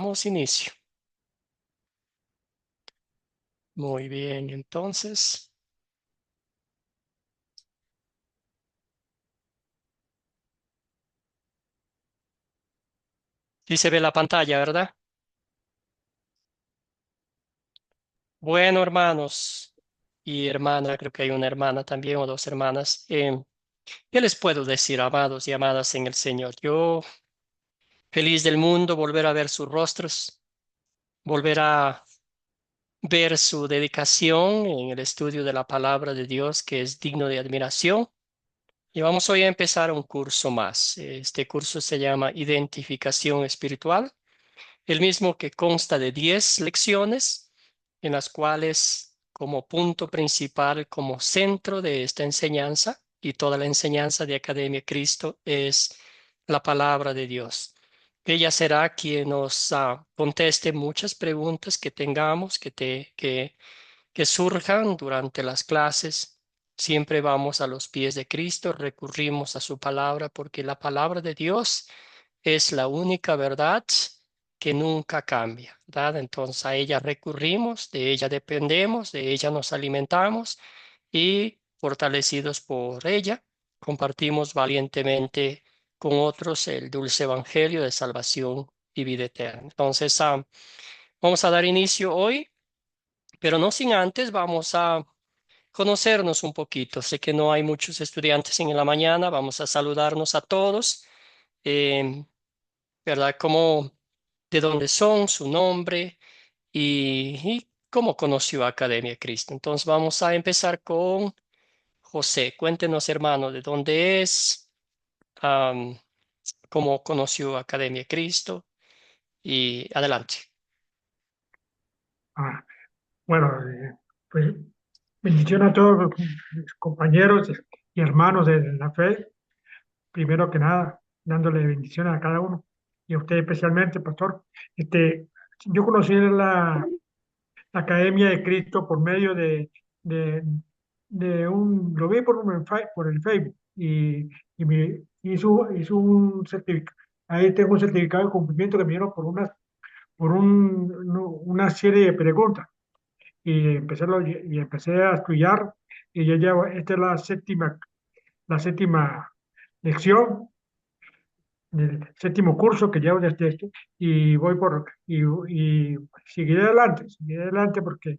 Damos inicio. Muy bien, entonces. Sí se ve la pantalla, ¿verdad? Bueno, hermanos y hermana, creo que hay una hermana también o dos hermanas. ¿Qué les puedo decir, amados y amadas en el Señor? Yo, feliz del mundo, volver a ver sus rostros, volver a ver su dedicación en el estudio de la palabra de Dios, que es digno de admiración. Y vamos hoy a empezar un curso más. Este curso se llama Identificación Espiritual, el mismo que consta de 10 lecciones, en las cuales como punto principal, como centro de esta enseñanza y toda la enseñanza de Academia Cristo es la palabra de Dios. Ella será quien nos conteste muchas preguntas que tengamos, que surjan durante las clases. Siempre vamos a los pies de Cristo, recurrimos a su palabra porque la palabra de Dios es la única verdad que nunca cambia, ¿verdad? Entonces a ella recurrimos, de ella dependemos, de ella nos alimentamos y fortalecidos por ella, compartimos valientemente con otros el dulce evangelio de salvación y vida eterna. Entonces, vamos a dar inicio hoy, pero no sin antes vamos a conocernos un poquito. Sé que no hay muchos estudiantes en la mañana, vamos a saludarnos a todos. eh, ¿Verdad? Cómo, de dónde son, su nombre y cómo conoció a Academia Cristo. Entonces vamos a empezar con José. Cuéntenos, hermano, de dónde es, am, cómo conoció a Academia Cristo y adelante. Ah, bueno, pues bendición a todos mis compañeros y hermanos de la fe. Primero que nada, dándole bendiciones a cada uno y a usted especialmente, pastor. Este, yo conocí la Academia de Cristo por medio de, lo vi por el Facebook y me hizo un certificado. Ahí tengo un certificado de cumplimiento que me dieron una serie de preguntas y y empecé a estudiar y ya llevo, esta es la séptima lección del séptimo curso que llevo desde este y y seguiré adelante porque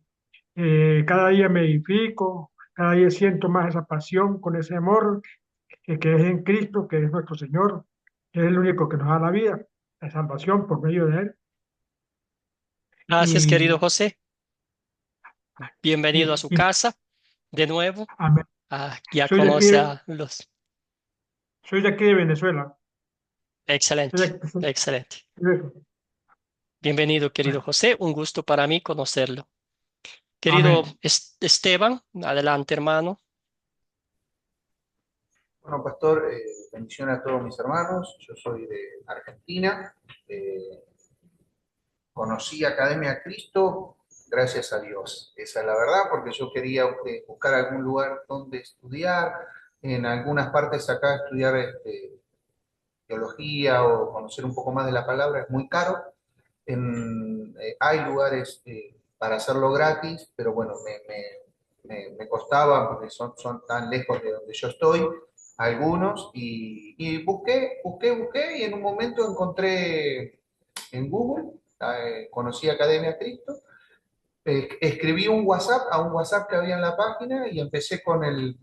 cada día me edifico, cada día siento más esa pasión con ese amor que es en Cristo, que es nuestro Señor, que es el único que nos da la vida, la salvación por medio de Él. Gracias, querido Y, José. Bienvenido a su y casa de nuevo. amén. Ya Soy de aquí, conoce a los... soy de aquí de Venezuela. Soy Excelente, de aquí- soy- excelente. soy- Bienvenido, querido bueno, José. Un gusto para mí conocerlo. Querido amén. Esteban, adelante, hermano. Bueno, pastor, bendición a todos mis hermanos. Yo soy de Argentina. Eh, Conocí Academia Cristo gracias a Dios. Esa es la verdad, porque yo quería buscar algún lugar donde estudiar. En algunas partes acá estudiar teología o conocer un poco más de la palabra es muy caro. Hay lugares para hacerlo gratis, pero bueno, me costaba porque son tan lejos de donde yo estoy, algunos, y busqué, y en un momento encontré en Google, conocí Academia Cristo, escribí a un WhatsApp que había en la página y empecé con el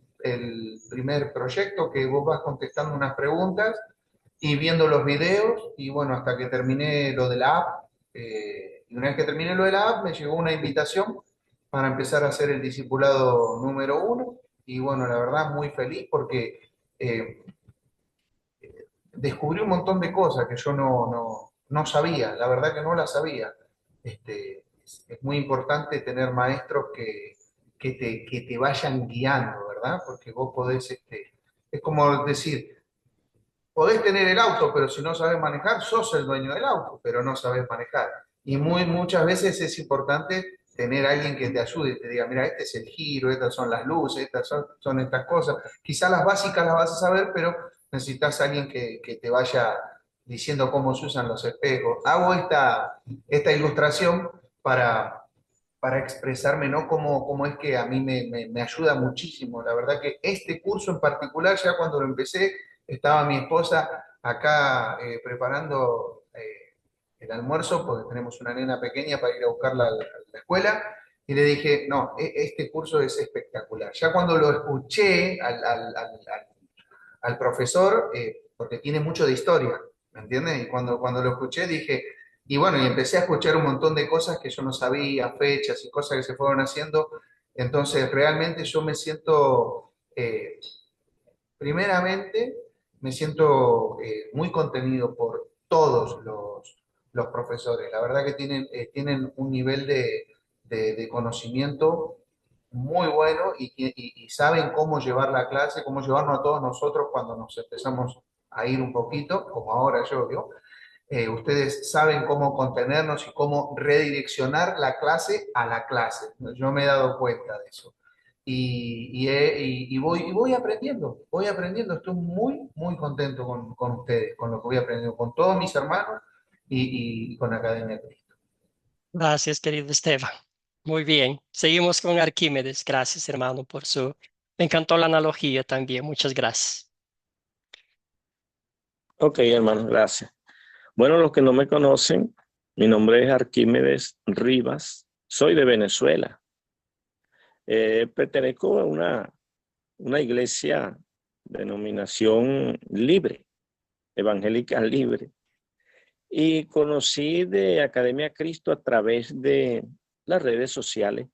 primer proyecto que vos vas contestando unas preguntas y viendo los videos, y bueno, hasta que terminé lo de la app. Y una vez que terminé lo de la app, me llegó una invitación para empezar a hacer el discipulado número uno, y bueno, la verdad muy feliz porque eh, descubrí un montón de cosas que yo no sabía, la verdad que no las sabía. Es muy importante tener maestros que te vayan guiando, ¿verdad? Porque vos podés, es como decir, podés tener el auto, pero si no sabes manejar, sos el dueño del auto, pero no sabes manejar. Y muchas veces es importante tener a alguien que te ayude y te diga, mira, este es el giro, estas son las luces, son estas cosas. Quizás las básicas las vas a saber, pero necesitas a alguien que te vaya diciendo cómo se usan los espejos. Hago esta ilustración para expresarme, ¿no? Cómo es que a mí me ayuda muchísimo. La verdad que este curso en particular, ya cuando lo empecé, estaba mi esposa acá preparando el almuerzo, porque tenemos una nena pequeña para ir a buscarla a la escuela, y le dije, no, este curso es espectacular. Ya cuando lo escuché al profesor, porque tiene mucho de historia, ¿me entiendes? Y cuando lo escuché dije, y bueno, y empecé a escuchar un montón de cosas que yo no sabía, fechas y cosas que se fueron haciendo. Entonces, realmente yo me siento, primeramente, me siento muy contenido por todos los profesores. La verdad que tienen un nivel de conocimiento muy bueno y saben cómo llevar la clase, cómo llevarnos a todos nosotros cuando nos empezamos a ir un poquito, como ahora yo. Ustedes saben cómo contenernos y cómo redireccionar la clase a la clase. Yo me he dado cuenta de eso. Voy aprendiendo. Estoy muy contento con ustedes, con lo que voy aprendiendo, con todos mis hermanos y con Academia Cristo. Gracias, querido Esteban. Muy bien. Seguimos con Arquímedes. Gracias, hermano, por su... Me encantó la analogía también. Muchas gracias. Ok, hermano, gracias. Bueno, los que no me conocen, mi nombre es Arquímedes Rivas, soy de Venezuela. Pertenezco a una iglesia denominación libre, evangélica libre, y conocí de Academia Cristo a través de las redes sociales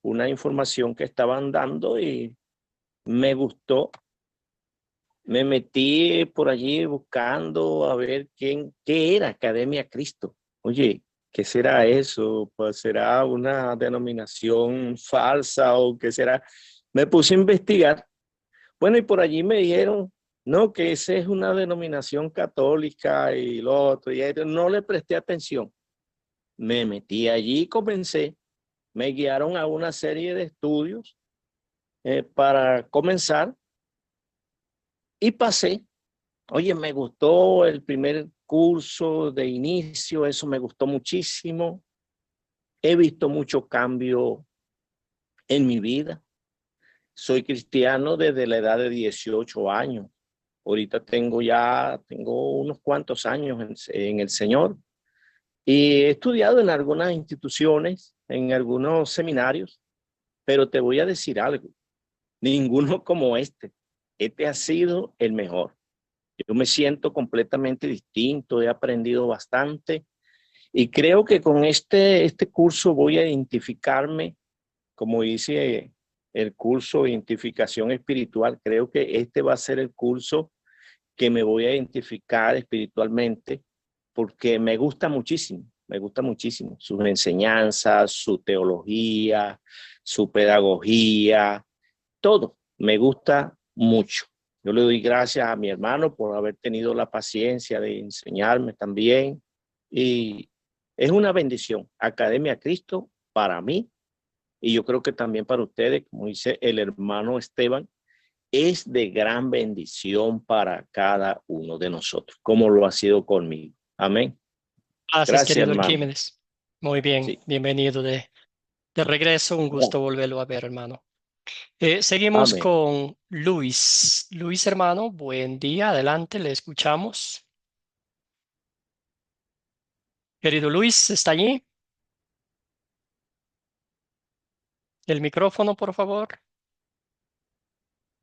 una información que estaban dando y me gustó. Me metí por allí buscando a ver qué era Academia Cristo. Oye, ¿qué será eso? Pues será una denominación falsa o qué será. Me puse a investigar. Bueno, y por allí me dijeron, no, que esa es una denominación católica y lo otro. Y no le presté atención. Me metí allí y comencé. Me guiaron a una serie de estudios para comenzar y pasé. Oye, me gustó el primer curso de inicio, eso me gustó muchísimo. He visto mucho cambio en mi vida. Soy cristiano desde la edad de 18 años. Ahorita tengo unos cuantos años en el Señor y he estudiado en algunas instituciones, en algunos seminarios, pero te voy a decir algo, ninguno como este. Este ha sido el mejor. Yo me siento completamente distinto, he aprendido bastante y creo que con este curso voy a identificarme, como dice el curso de identificación espiritual, creo que este va a ser el curso que me voy a identificar espiritualmente porque me gusta muchísimo sus enseñanzas, su teología, su pedagogía, todo me gusta mucho. Yo le doy gracias a mi hermano por haber tenido la paciencia de enseñarme también. Y es una bendición. Academia Cristo para mí, y yo creo que también para ustedes, como dice el hermano Esteban, es de gran bendición para cada uno de nosotros, como lo ha sido conmigo. Amén. Gracias, Gracias, querido hermano. Arquímedes. Muy bien. Sí. Bienvenido de regreso. Un gusto volverlo a ver, hermano. Seguimos Amén. con Luis. Luis, hermano, buen día. Adelante, le escuchamos. Querido Luis, ¿está allí? El micrófono, por favor.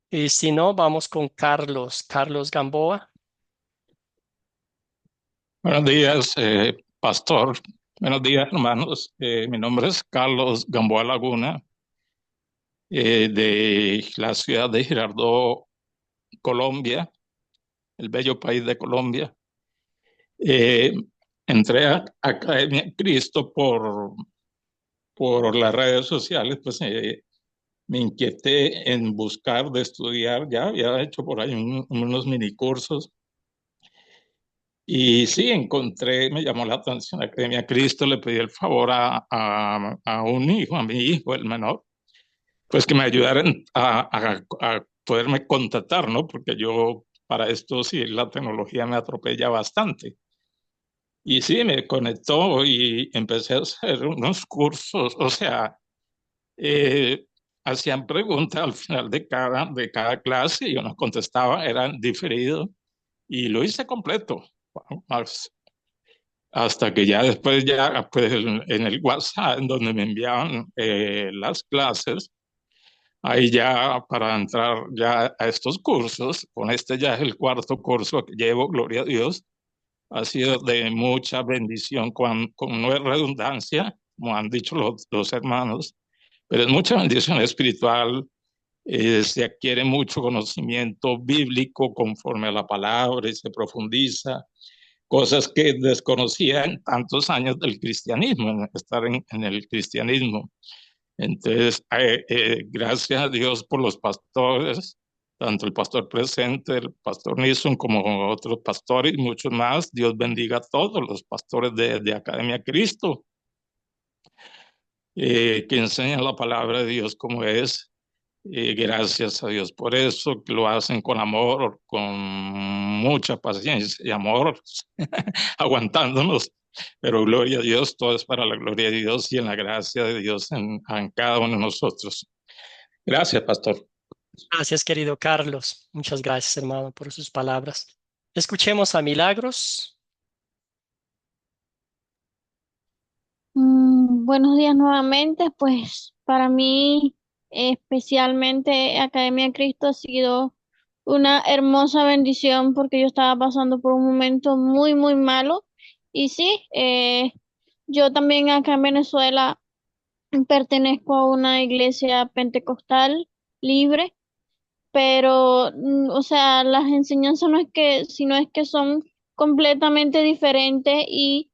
Y si no, vamos con Carlos. Carlos Gamboa. Buenos días, pastor. Buenos días, hermanos. Mi nombre es Carlos Gamboa Laguna, de la ciudad de Girardot, Colombia, el bello país de Colombia. Eh, Entré a Academia Cristo por las redes sociales, pues me inquieté en buscar de estudiar. Ya había hecho por ahí unos mini cursos. Y sí, me llamó la atención Academia Cristo, le pedí el favor a un hijo, a mi hijo, el menor, pues que me ayudaran a poderme contactar, ¿no? Porque yo para esto sí, la tecnología me atropella bastante. Y sí, me conectó y empecé a hacer unos cursos, o sea, eh, hacían preguntas al final de cada clase y uno contestaba, eran diferidos y lo hice completo. Más- Hasta que ya después, ya pues en el WhatsApp, en donde me enviaban las clases, ahí ya para entrar ya a estos cursos, con este ya es el cuarto curso que llevo, gloria a Dios, ha sido de mucha bendición, con no es redundancia, como han dicho los hermanos, pero es mucha bendición espiritual. Se adquiere mucho conocimiento bíblico conforme a la palabra y se profundiza cosas que desconocía en tantos años del cristianismo, en estar en el cristianismo. Entonces, gracias a Dios por los pastores, tanto el pastor presente, el pastor Nilsson, como otros pastores y muchos más. Dios bendiga a todos los pastores de Academia Cristo, que enseñan la palabra de Dios como es. Gracias a Dios por eso, que lo hacen con amor, con mucha paciencia y amor, aguantándonos. Pero gloria a Dios, todo es para la gloria de Dios y en la gracia de Dios en cada uno de nosotros. Gracias, pastor. Gracias, querido Carlos. Muchas gracias, hermano, por sus palabras. Escuchemos a Milagros. Buenos días nuevamente. Pues para mí, especialmente Academia Cristo ha sido una hermosa bendición porque yo estaba pasando por un momento muy, muy malo. Y sí, yo también acá en Venezuela pertenezco a una iglesia pentecostal libre, pero, o sea, las enseñanzas no es que, sino es que son completamente diferentes y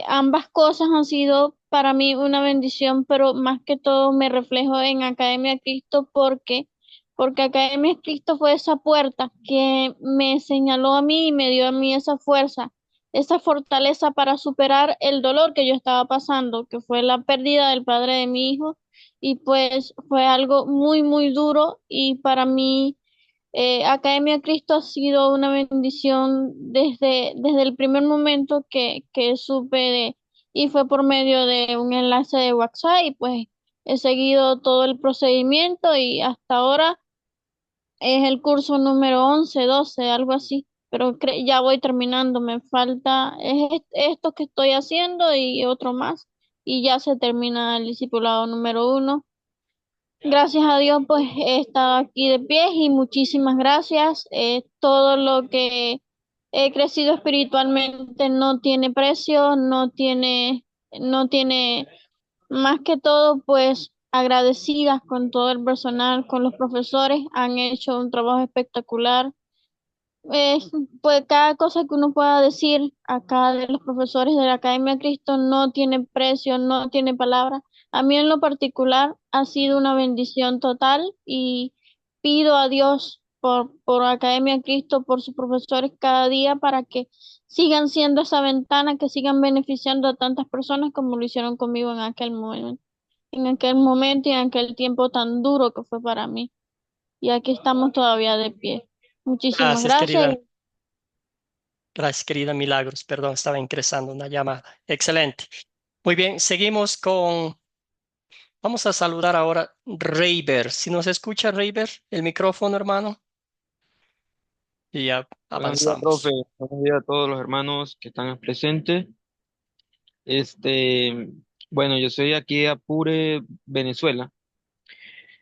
ambas cosas han sido para mí una bendición, pero más que todo me reflejo en Academia Cristo porque Academia Cristo fue esa puerta que me señaló a mí y me dio a mí esa fuerza, esa fortaleza para superar el dolor que yo estaba pasando, que fue la pérdida del padre de mi hijo, y pues fue algo muy, muy duro y para mí Academia Cristo ha sido una bendición desde el primer momento que supe y fue por medio de un enlace de WhatsApp y pues he seguido todo el procedimiento y hasta ahora es el curso número 11 12 algo así, pero ya voy terminando, me falta esto que estoy haciendo y otro más y ya se termina el discipulado número 1. Gracias a Dios, pues he estado aquí de pie y muchísimas gracias. Todo lo que he crecido espiritualmente no tiene precio, no tiene más que todo, pues agradecidas con todo el personal, con los profesores, han hecho un trabajo espectacular. Es, pues cada cosa que uno pueda decir acá de los profesores de la Academia Cristo no tiene precio, no tiene palabra. A mí en lo particular ha sido una bendición total y pido a Dios por Academia Cristo, por sus profesores cada día para que sigan siendo esa ventana, que sigan beneficiando a tantas personas como lo hicieron conmigo en aquel momento y en aquel tiempo tan duro que fue para mí. Y aquí estamos todavía de pie. Muchísimas Gracias, gracias. querida. Gracias, querida Milagros. Perdón, estaba ingresando una llamada. Excelente. Muy bien, seguimos con... Vamos a saludar ahora Reiber. Si nos escucha, Reiber, el micrófono, hermano. Y ya Buenos días, profe. avanzamos. Buenos días a todos los hermanos que están presentes. Este, bueno, yo soy aquí de Apure, Venezuela.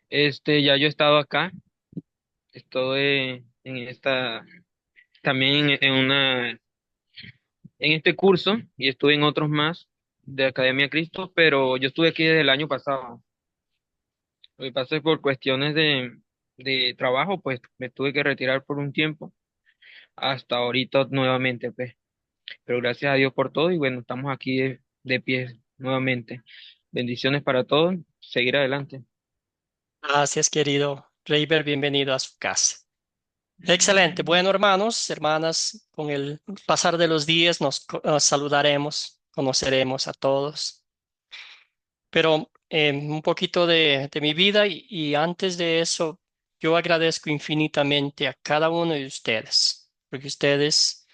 Ya yo he estado acá, estoy en también en este curso y estuve en otros más de Academia Cristo, pero yo estuve aquí desde el año pasado. Lo que pasa es por cuestiones de trabajo, pues me tuve que retirar por un tiempo, hasta ahorita nuevamente, pues. Pero gracias a Dios por todo y bueno, estamos aquí de pie nuevamente. Bendiciones para todos, seguir adelante. Gracias, querido Reiber. Bienvenido a su casa. Excelente. Bueno, hermanos, hermanas, con el pasar de los días nos saludaremos, conoceremos a todos. Pero un poquito de mi vida y antes de eso, yo agradezco infinitamente a cada uno de ustedes, porque ustedes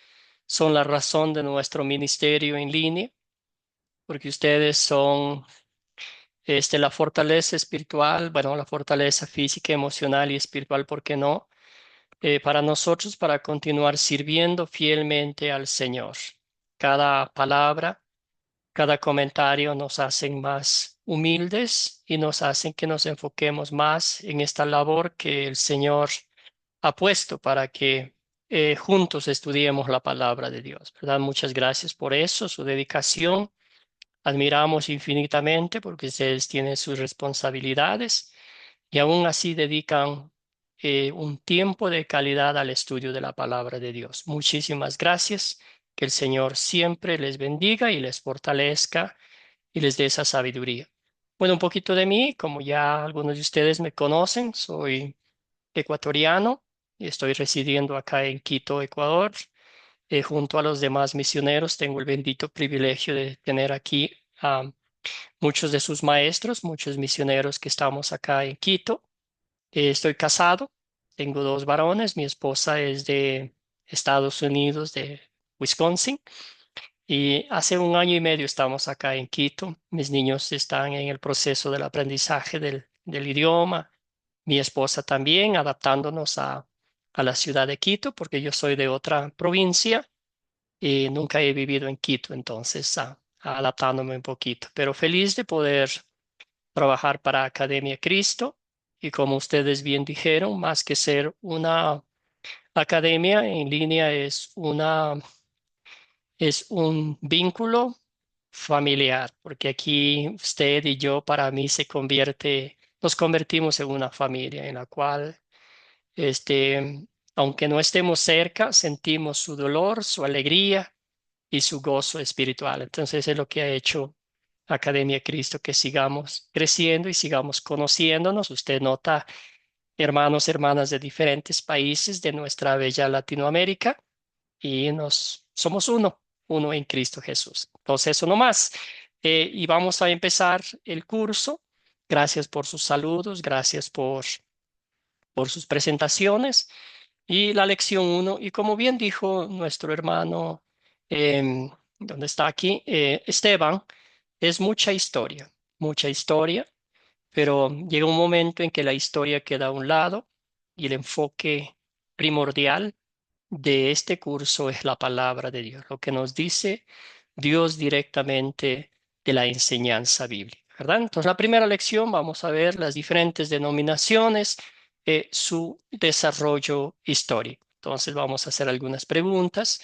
son la razón de nuestro ministerio en línea, porque ustedes son la fortaleza espiritual, bueno, la fortaleza física, emocional y espiritual, ¿por qué no? Para nosotros, para continuar sirviendo fielmente al Señor. Cada palabra, cada comentario nos hacen más humildes y nos hacen que nos enfoquemos más en esta labor que el Señor ha puesto para que juntos estudiemos la palabra de Dios, ¿verdad? Muchas gracias por eso, su dedicación. Admiramos infinitamente porque ustedes tienen sus responsabilidades y aún así dedican un tiempo de calidad al estudio de la palabra de Dios. Muchísimas gracias. Que el Señor siempre les bendiga y les fortalezca y les dé esa sabiduría. Bueno, un poquito de mí, como ya algunos de ustedes me conocen, soy ecuatoriano y estoy residiendo acá en Quito, Ecuador. Junto a los demás misioneros, tengo el bendito privilegio de tener aquí a muchos de sus maestros, muchos misioneros que estamos acá en Quito. Estoy casado, tengo dos varones, mi esposa es de Estados Unidos, de Wisconsin, y hace un año y medio estamos acá en Quito. Mis niños están en el proceso del aprendizaje del idioma, mi esposa también, adaptándonos a la ciudad de Quito, porque yo soy de otra provincia y nunca he vivido en Quito, entonces adaptándome un poquito, pero feliz de poder trabajar para Academia Cristo y como ustedes bien dijeron, más que ser una academia en línea es un vínculo familiar, porque aquí usted y yo para mí nos convertimos en una familia en la cual aunque no estemos cerca, sentimos su dolor, su alegría y su gozo espiritual. Entonces es lo que ha hecho Academia Cristo, que sigamos creciendo y sigamos conociéndonos. Usted nota hermanos, hermanas de diferentes países de nuestra bella Latinoamérica y somos uno en Cristo Jesús. Entonces eso no más. Y vamos a empezar el curso. Gracias por sus saludos, gracias por sus presentaciones y la lección uno. Y como bien dijo nuestro hermano, donde está aquí, Esteban, es mucha historia, pero llega un momento en que la historia queda a un lado y el enfoque primordial de este curso es la palabra de Dios, lo que nos dice Dios directamente de la enseñanza bíblica, ¿verdad? Entonces, la primera lección vamos a ver las diferentes denominaciones, su desarrollo histórico. Entonces, vamos a hacer algunas preguntas,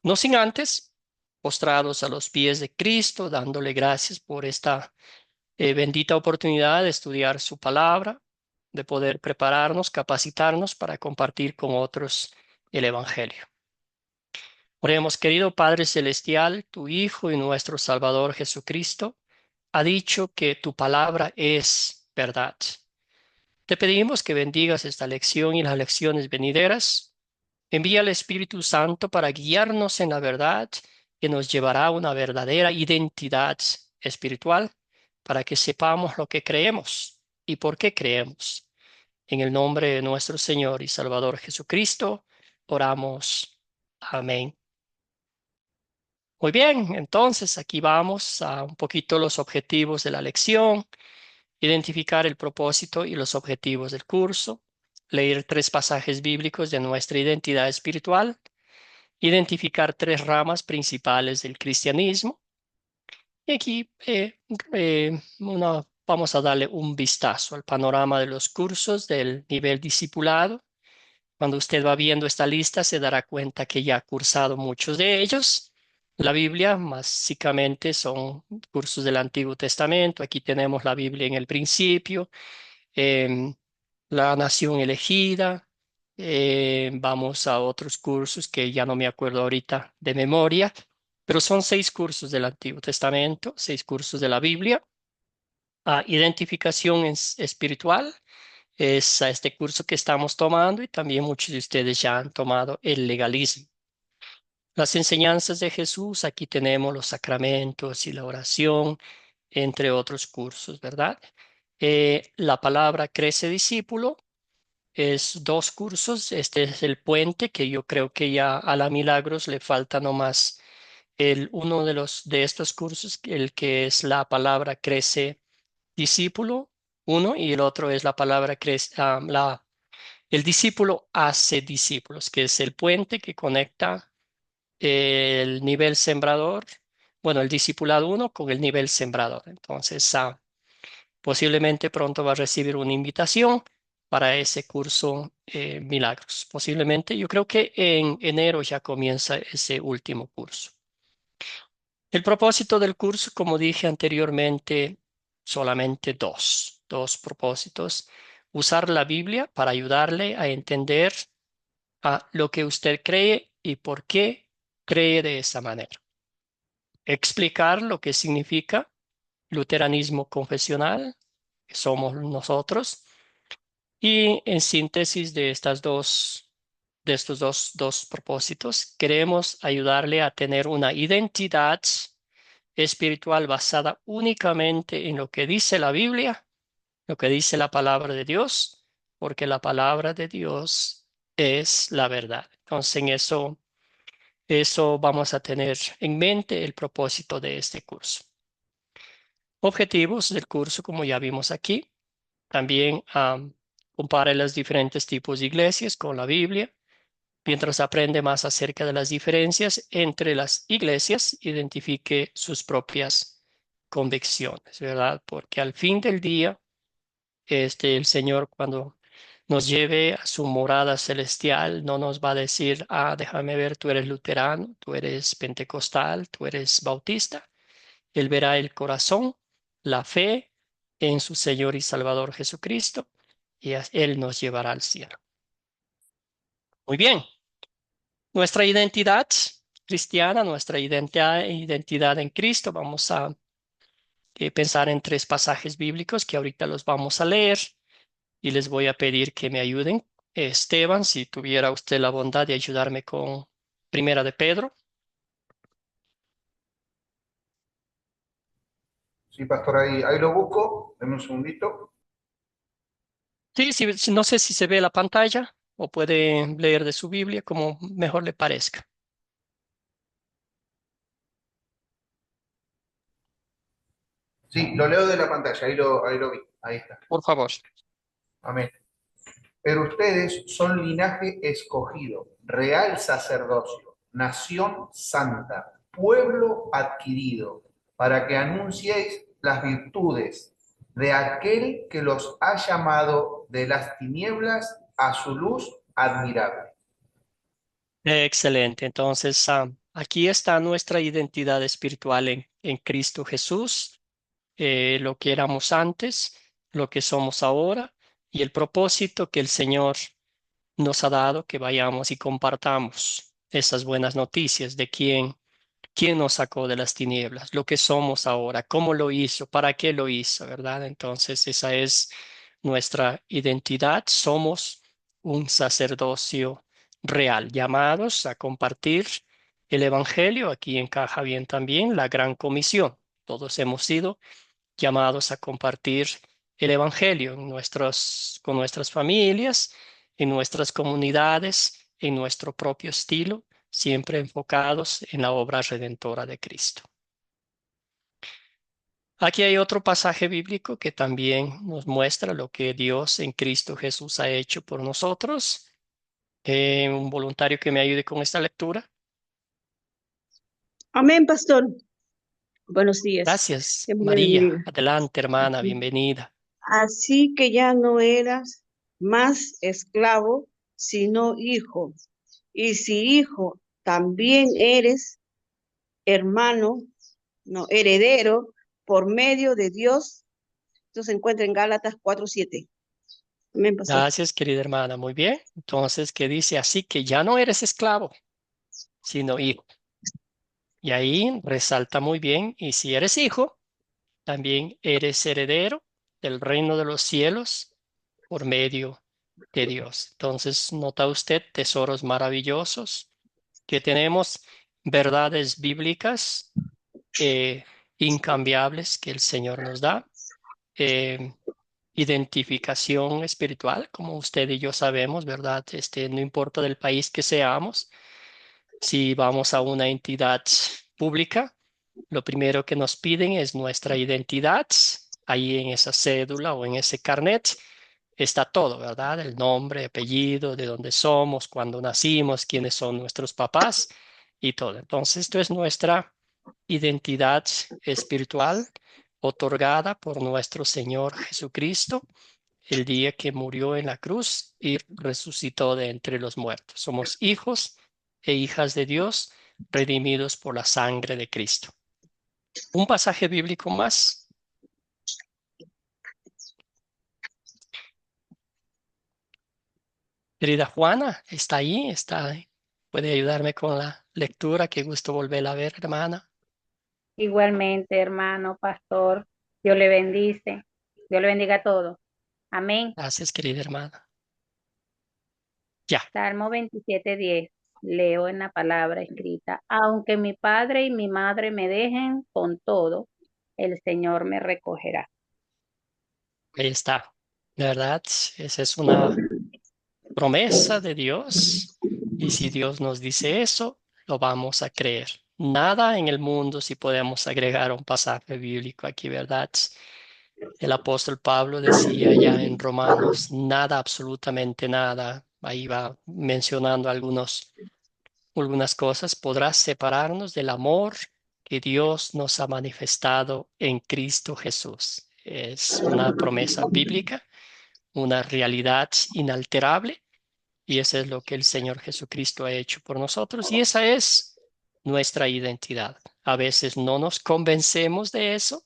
no sin antes, postrados a los pies de Cristo, dándole gracias por esta bendita oportunidad de estudiar su palabra, de poder prepararnos, capacitarnos para compartir con otros el Evangelio. Oremos, querido Padre Celestial, tu Hijo y nuestro Salvador Jesucristo ha dicho que tu palabra es verdad. Te pedimos que bendigas esta lección y las lecciones venideras. Envía al Espíritu Santo para guiarnos en la verdad que nos llevará a una verdadera identidad espiritual para que sepamos lo que creemos y por qué creemos. En el nombre de nuestro Señor y Salvador Jesucristo, oramos. Amén. Muy bien, entonces aquí vamos a un poquito los objetivos de la lección, identificar el propósito y los objetivos del curso, leer 3 pasajes bíblicos de nuestra identidad espiritual, identificar 3 ramas principales del cristianismo. Y aquí vamos a darle un vistazo al panorama de los cursos del nivel discipulado. Cuando usted va viendo esta lista, se dará cuenta que ya ha cursado muchos de ellos. La Biblia, básicamente, son cursos del Antiguo Testamento. Aquí tenemos la Biblia en el principio, em, la nación elegida. Vamos a otros cursos que ya no me acuerdo ahorita de memoria, pero son 6 cursos del Antiguo Testamento, 6 cursos de la Biblia. Identificación espiritual es a este curso que estamos tomando y también muchos de ustedes ya han tomado el legalismo. Las enseñanzas de Jesús, aquí tenemos los sacramentos y la oración, entre otros cursos, ¿verdad? La palabra crece discípulo es 2 cursos. Este es el puente, que yo creo que ya a la Milagros le falta nomás uno de estos cursos, el que es la palabra crece discípulo, uno, y el otro es la palabra crece, el discípulo hace discípulos, que es el puente que conecta el nivel sembrador, bueno, el discipulado uno con el nivel sembrador. Entonces, posiblemente pronto va a recibir una invitación para ese curso Milagros. Posiblemente, yo creo que en enero ya comienza ese último curso. El propósito del curso, como dije anteriormente, solamente dos propósitos. Usar la Biblia para ayudarle a entender a lo que usted cree y por qué cree de esa manera. Explicar lo que significa luteranismo confesional, que somos nosotros, y en síntesis de estos dos propósitos, queremos ayudarle a tener una identidad espiritual basada únicamente en lo que dice la Biblia, lo que dice la palabra de Dios, porque la palabra de Dios es la verdad. Entonces, en eso vamos a tener en mente el propósito de este curso. Objetivos del curso, como ya vimos aquí. También compare los diferentes tipos de iglesias con la Biblia. Mientras aprende más acerca de las diferencias entre las iglesias, identifique sus propias convicciones, ¿verdad? Porque al fin del día, el Señor, cuando nos lleve a su morada celestial, no nos va a decir, déjame ver, tú eres luterano, tú eres pentecostal, tú eres bautista. Él verá el corazón, la fe en su Señor y Salvador Jesucristo, y Él nos llevará al cielo. Muy bien. Nuestra identidad cristiana, nuestra identidad en Cristo, vamos a pensar en 3 pasajes bíblicos que ahorita los vamos a leer y les voy a pedir que me ayuden. Esteban, si tuviera usted la bondad de ayudarme con Primera de Pedro. Sí, pastor, ahí lo busco. Deme un segundito. Sí, no sé si se ve la pantalla o puede leer de su Biblia como mejor le parezca. Sí, lo leo de la pantalla, ahí lo vi. Ahí está. Por favor. Amén. Pero ustedes son linaje escogido, real sacerdocio, nación santa, pueblo adquirido, para que anunciéis las virtudes de aquel que los ha llamado de las tinieblas a su luz admirable. Excelente. Entonces, aquí está nuestra identidad espiritual en Cristo Jesús, lo que éramos antes, lo que somos ahora y el propósito que el Señor nos ha dado, que vayamos y compartamos esas buenas noticias de quién nos sacó de las tinieblas, lo que somos ahora, cómo lo hizo, para qué lo hizo, ¿verdad? Entonces, esa es nuestra identidad. Somos un sacerdocio real, llamados a compartir el Evangelio. Aquí encaja bien también la gran comisión. Todos hemos sido llamados a compartir el Evangelio con nuestras familias, en nuestras comunidades, en nuestro propio estilo, siempre enfocados en la obra redentora de Cristo. Aquí hay otro pasaje bíblico que también nos muestra lo que Dios en Cristo Jesús ha hecho por nosotros. Un voluntario que me ayude con esta lectura. Amén, pastor. Buenos días. Gracias, Dios me le María. bendiga. Adelante, hermana, bienvenida. Así que ya no eras más esclavo, sino hijo. Y si hijo, también eres hermano, no, heredero por medio de Dios. Esto se encuentra en Gálatas 4:7. Amén, pastor. Gracias, querida hermana. Muy bien. Entonces, ¿qué dice? Así que ya no eres esclavo, sino hijo. Y ahí resalta muy bien. Y si eres hijo, también eres heredero del reino de los cielos por medio de Dios. Entonces, nota usted tesoros maravillosos que tenemos, verdades bíblicas incambiables que el Señor nos da. Eh, identificación espiritual, como usted y yo sabemos, ¿verdad? No importa del país que seamos, si vamos a una entidad pública, lo primero que nos piden es nuestra identidad. Ahí en esa cédula o en ese carnet está todo, ¿verdad? El nombre, apellido, de dónde somos, cuándo nacimos, quiénes son nuestros papás y todo. Entonces, esto es nuestra identidad espiritual otorgada por nuestro Señor Jesucristo el día que murió en la cruz y resucitó de entre los muertos. Somos hijos e hijas de Dios, redimidos por la sangre de Cristo. Un pasaje bíblico más. Querida Juana, ¿está ahí? ¿Puede ayudarme con la lectura? Qué gusto volverla a ver, hermana. Igualmente, hermano, pastor, Dios le bendice, Dios le bendiga a todos. Amén. Gracias, querida hermana. Ya. Salmo 27:10. Leo en la palabra escrita. Aunque mi padre y mi madre me dejen, con todo, el Señor me recogerá. Ahí está. De verdad, esa es una promesa de Dios. Y si Dios nos dice eso, lo vamos a creer. Nada en el mundo, si podemos agregar un pasaje bíblico aquí, ¿verdad? El apóstol Pablo decía ya en Romanos, nada, absolutamente nada. Ahí va mencionando algunas cosas. Podrá separarnos del amor que Dios nos ha manifestado en Cristo Jesús. Es una promesa bíblica, una realidad inalterable. Y eso es lo que el Señor Jesucristo ha hecho por nosotros. Y esa es nuestra identidad. A veces no nos convencemos de eso.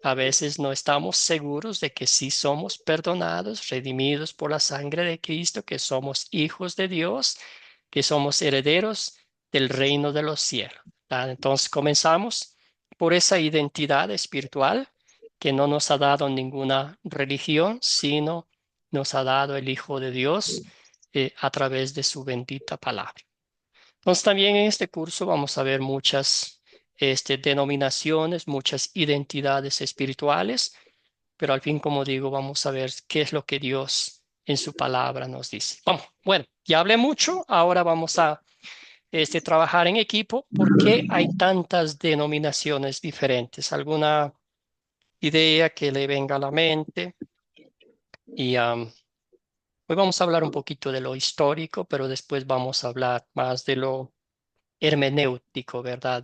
A veces no estamos seguros de que sí somos perdonados, redimidos por la sangre de Cristo, que somos hijos de Dios, que somos herederos del reino de los cielos. Entonces comenzamos por esa identidad espiritual que no nos ha dado ninguna religión, sino nos ha dado el Hijo de Dios a través de su bendita palabra. Entonces también en este curso vamos a ver muchas denominaciones, muchas identidades espirituales, pero al fin, como digo, vamos a ver qué es lo que Dios en su palabra nos dice. Vamos, bueno, ya hablé mucho, ahora vamos a trabajar en equipo. ¿Por qué hay tantas denominaciones diferentes? ¿Alguna idea que le venga a la mente? Y hoy vamos a hablar un poquito de lo histórico, pero después vamos a hablar más de lo hermenéutico, ¿verdad?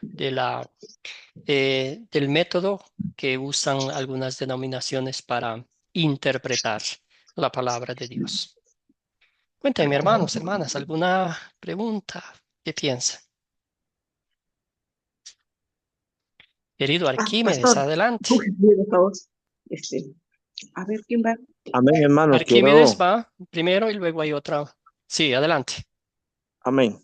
Del método que usan algunas denominaciones para interpretar la palabra de Dios. Cuéntenme, hermanos, hermanas, ¿alguna pregunta? ¿Qué piensan? Querido Arquímedes, Pastor, adelante. por favor. A ver quién va. Amén, hermano. Arquímedes va primero y luego hay otra. Sí, adelante. Amén.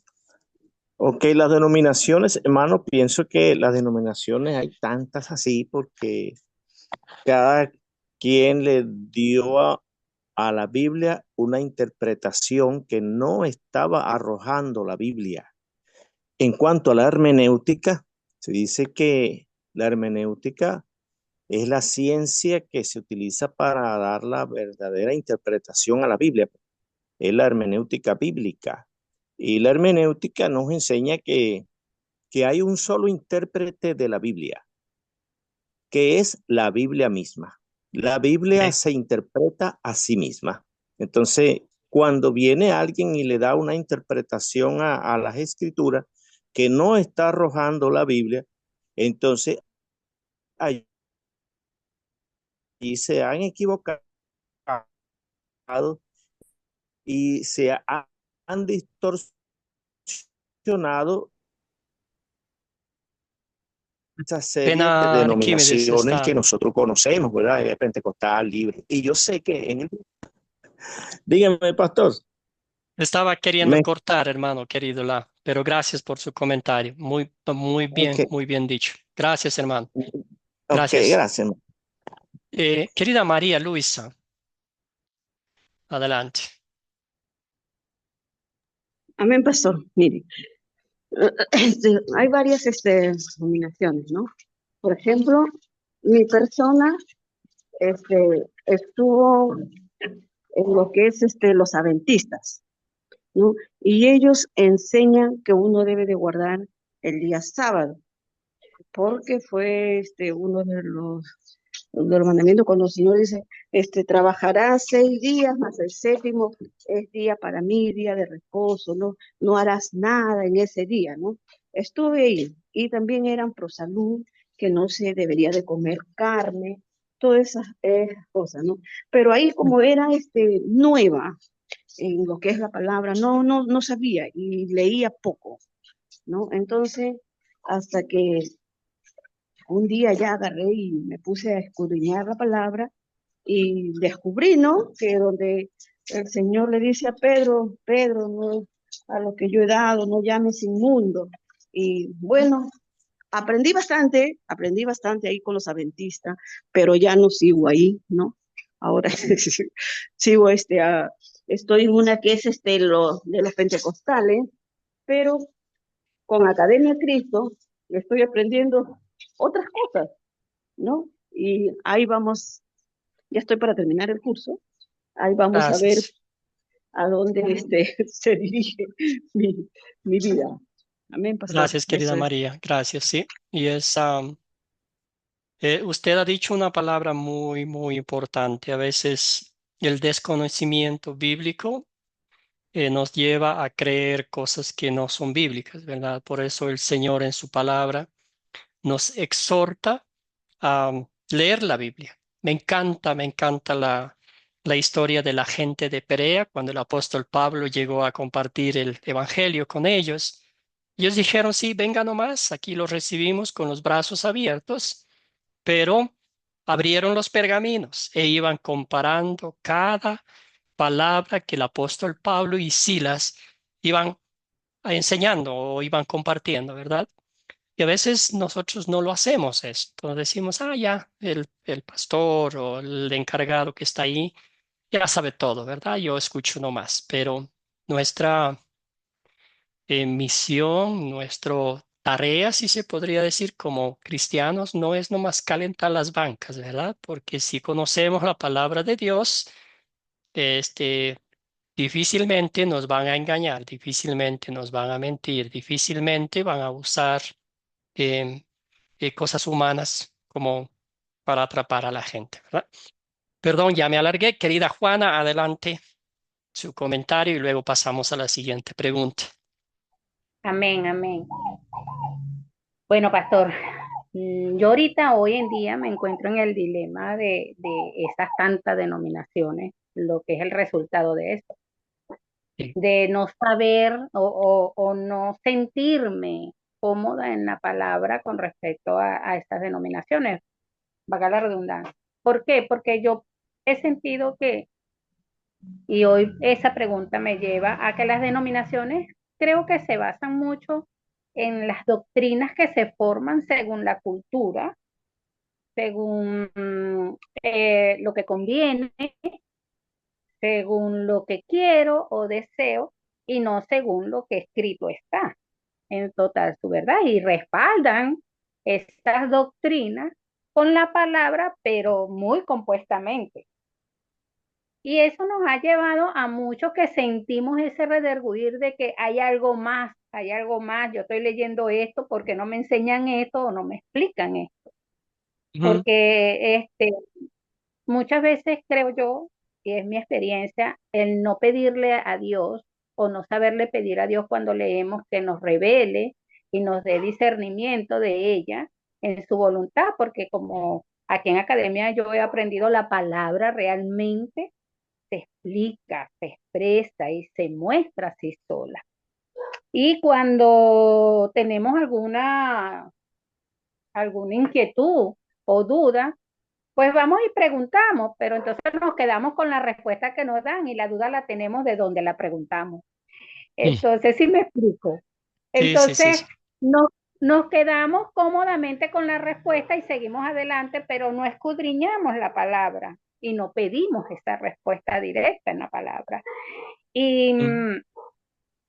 Ok, las denominaciones, hermano, pienso que las denominaciones hay tantas así porque cada quien le dio a la Biblia una interpretación que no estaba arrojando la Biblia. En cuanto a la hermenéutica, se dice que la hermenéutica es la ciencia que se utiliza para dar la verdadera interpretación a la Biblia. Es la hermenéutica bíblica. Y la hermenéutica nos enseña que hay un solo intérprete de la Biblia, que es la Biblia misma. La Biblia se interpreta a sí misma. Entonces, cuando viene alguien y le da una interpretación a las escrituras que no está arrojando la Biblia, entonces allí se han equivocado y han distorsionado esa serie de Pena, Arquímedes denominaciones que está, nosotros conocemos, ¿verdad? Pentecostal, libre. Y yo sé que en el... Dígame, pastor. estaba queriendo Me... cortar, hermano querido, pero gracias por su comentario. Muy, Okay. muy bien dicho. Gracias, hermano. Ok, Gracias. gracias. Querida María Luisa, adelante. Amén, pastor. Mire, hay varias denominaciones, ¿no? Por ejemplo, mi persona estuvo en lo que es los adventistas, ¿no? Y ellos enseñan que uno debe de guardar el día sábado, porque fue uno de los mandamientos cuando el Señor dice, trabajarás 6 días, más el séptimo es día para mí, día de reposo, no harás nada en ese día, ¿no? Estuve ahí, y también eran pro salud, que no se debería de comer carne, todas esas cosas, ¿no? Pero ahí como era nueva en lo que es la palabra, no sabía y leía poco, ¿no? Entonces, hasta que un día ya agarré y me puse a escudriñar la palabra y descubrí, ¿no? Que donde el Señor le dice a Pedro, Pedro, no, a lo que yo he dado, no llames inmundo. Y bueno, aprendí bastante ahí con los adventistas, pero ya no sigo ahí, ¿no? Ahora sigo estoy en una que es de los pentecostales, pero con Academia Cristo estoy aprendiendo otras cosas, ¿no? Y ahí vamos, ya estoy para terminar el curso, ahí vamos a ver Gracias. a dónde se dirige mi, mi vida. Amén, pastor. Gracias, querida Eso es. María. Gracias, sí. Y usted ha dicho una palabra muy, muy importante. A veces el desconocimiento bíblico nos lleva a creer cosas que no son bíblicas, ¿verdad? Por eso el Señor en su palabra nos exhorta a leer la Biblia. Me encanta la historia de la gente de Perea, cuando el apóstol Pablo llegó a compartir el Evangelio con ellos. Ellos dijeron, sí, venga nomás, aquí los recibimos con los brazos abiertos, pero abrieron los pergaminos e iban comparando cada palabra que el apóstol Pablo y Silas iban enseñando o iban compartiendo, ¿verdad? Y a veces nosotros no lo hacemos esto. Decimos, ah, ya, el pastor o el encargado que está ahí ya sabe todo, ¿verdad? Yo escucho nomás. Pero nuestra misión, nuestra tarea, si se podría decir, como cristianos, no es nomás calentar las bancas, ¿verdad? Porque si conocemos la palabra de Dios, este, difícilmente nos van a engañar, difícilmente nos van a mentir, difícilmente van a usar em, cosas humanas como para atrapar a la gente, ¿verdad? Perdón, ya me alargué. Querida Juana, adelante su comentario y luego pasamos a la siguiente pregunta. Amén, amén. Bueno, pastor, yo ahorita, hoy en día, me encuentro en el dilema de esas tantas denominaciones, lo que es el resultado de eso, Sí. de no saber o no sentirme cómoda en la palabra con respecto a estas denominaciones, valga la redundancia. ¿Por qué? Porque yo he sentido que, y hoy esa pregunta me lleva a que las denominaciones creo que se basan mucho en las doctrinas que se forman según la cultura, según lo que conviene, según lo que quiero o deseo y no según lo que escrito está en total su verdad y respaldan estas doctrinas con la palabra, pero muy compuestamente. Y eso nos ha llevado a muchos que sentimos ese redarguir de que hay algo más, yo estoy leyendo esto porque no me enseñan esto o no me explican esto. Ujú. Porque muchas veces creo yo, y es mi experiencia, el no pedirle a Dios o no saberle pedir a Dios cuando leemos que nos revele y nos dé discernimiento de ella en su voluntad, porque como aquí en Academia yo he aprendido la palabra realmente se explica, se expresa y se muestra así sola. Y cuando tenemos alguna inquietud o duda, pues vamos y preguntamos, pero entonces nos quedamos con la respuesta que nos dan y la duda la tenemos de dónde la preguntamos. Mm. Entonces, sí me explico. Sí, sí, sí, Entonces, sí. no, nos quedamos cómodamente con la respuesta y seguimos adelante, pero no escudriñamos la palabra y no pedimos esa respuesta directa en la palabra. Y Mm.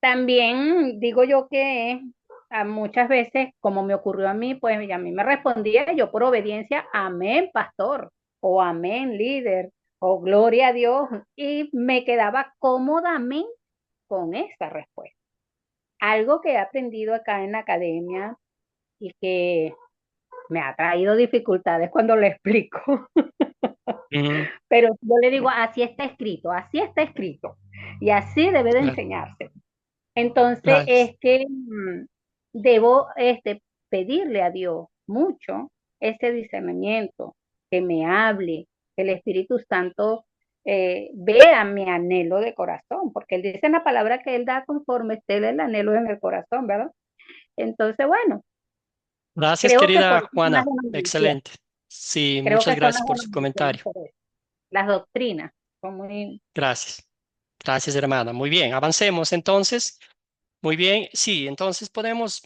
también digo yo que muchas veces, como me ocurrió a mí, pues a mí me respondía yo por obediencia, amén, pastor, o amén, líder, Oh, gloria a Dios. Y me quedaba cómodamente con esa respuesta. Algo que he aprendido acá en la academia y que me ha traído dificultades cuando lo explico. Ujú, Pero yo le digo, así está escrito. Y así debe de claro, enseñarse. Entonces claro. es que debo pedirle a Dios mucho ese discernimiento, que me hable, que el Espíritu Santo vea mi anhelo de corazón, porque Él dice en la palabra que Él da conforme esté el anhelo en el corazón, ¿verdad? Entonces, bueno, Gracias, creo que por querida eso son las Juana. denominaciones, Excelente. Sí, creo muchas que son las gracias por su denominaciones comentario. por eso. Las doctrinas son muy... Gracias. Gracias, hermana. Muy bien, avancemos entonces. Muy bien, sí, entonces podemos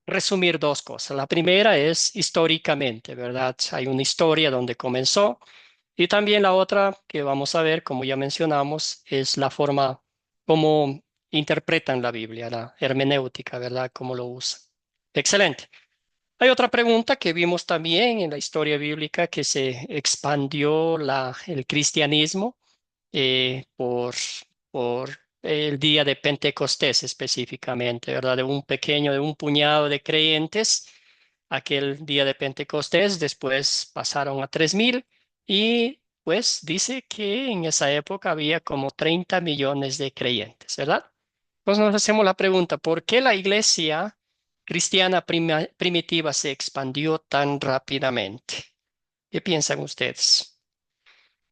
resumir dos cosas. La primera es históricamente, ¿verdad? Hay una historia donde comenzó y también la otra que vamos a ver, como ya mencionamos, es la forma como interpretan la Biblia, la hermenéutica, ¿verdad? Cómo lo usan. Excelente. Hay otra pregunta que vimos también en la historia bíblica que se expandió el cristianismo por el día de Pentecostés específicamente, ¿verdad? De un puñado de creyentes, aquel día de Pentecostés, después pasaron a 3,000 y pues dice que en esa época había como 30 millones de creyentes, ¿verdad? Pues nos hacemos la pregunta, ¿por qué la iglesia cristiana primitiva se expandió tan rápidamente? ¿Qué piensan ustedes?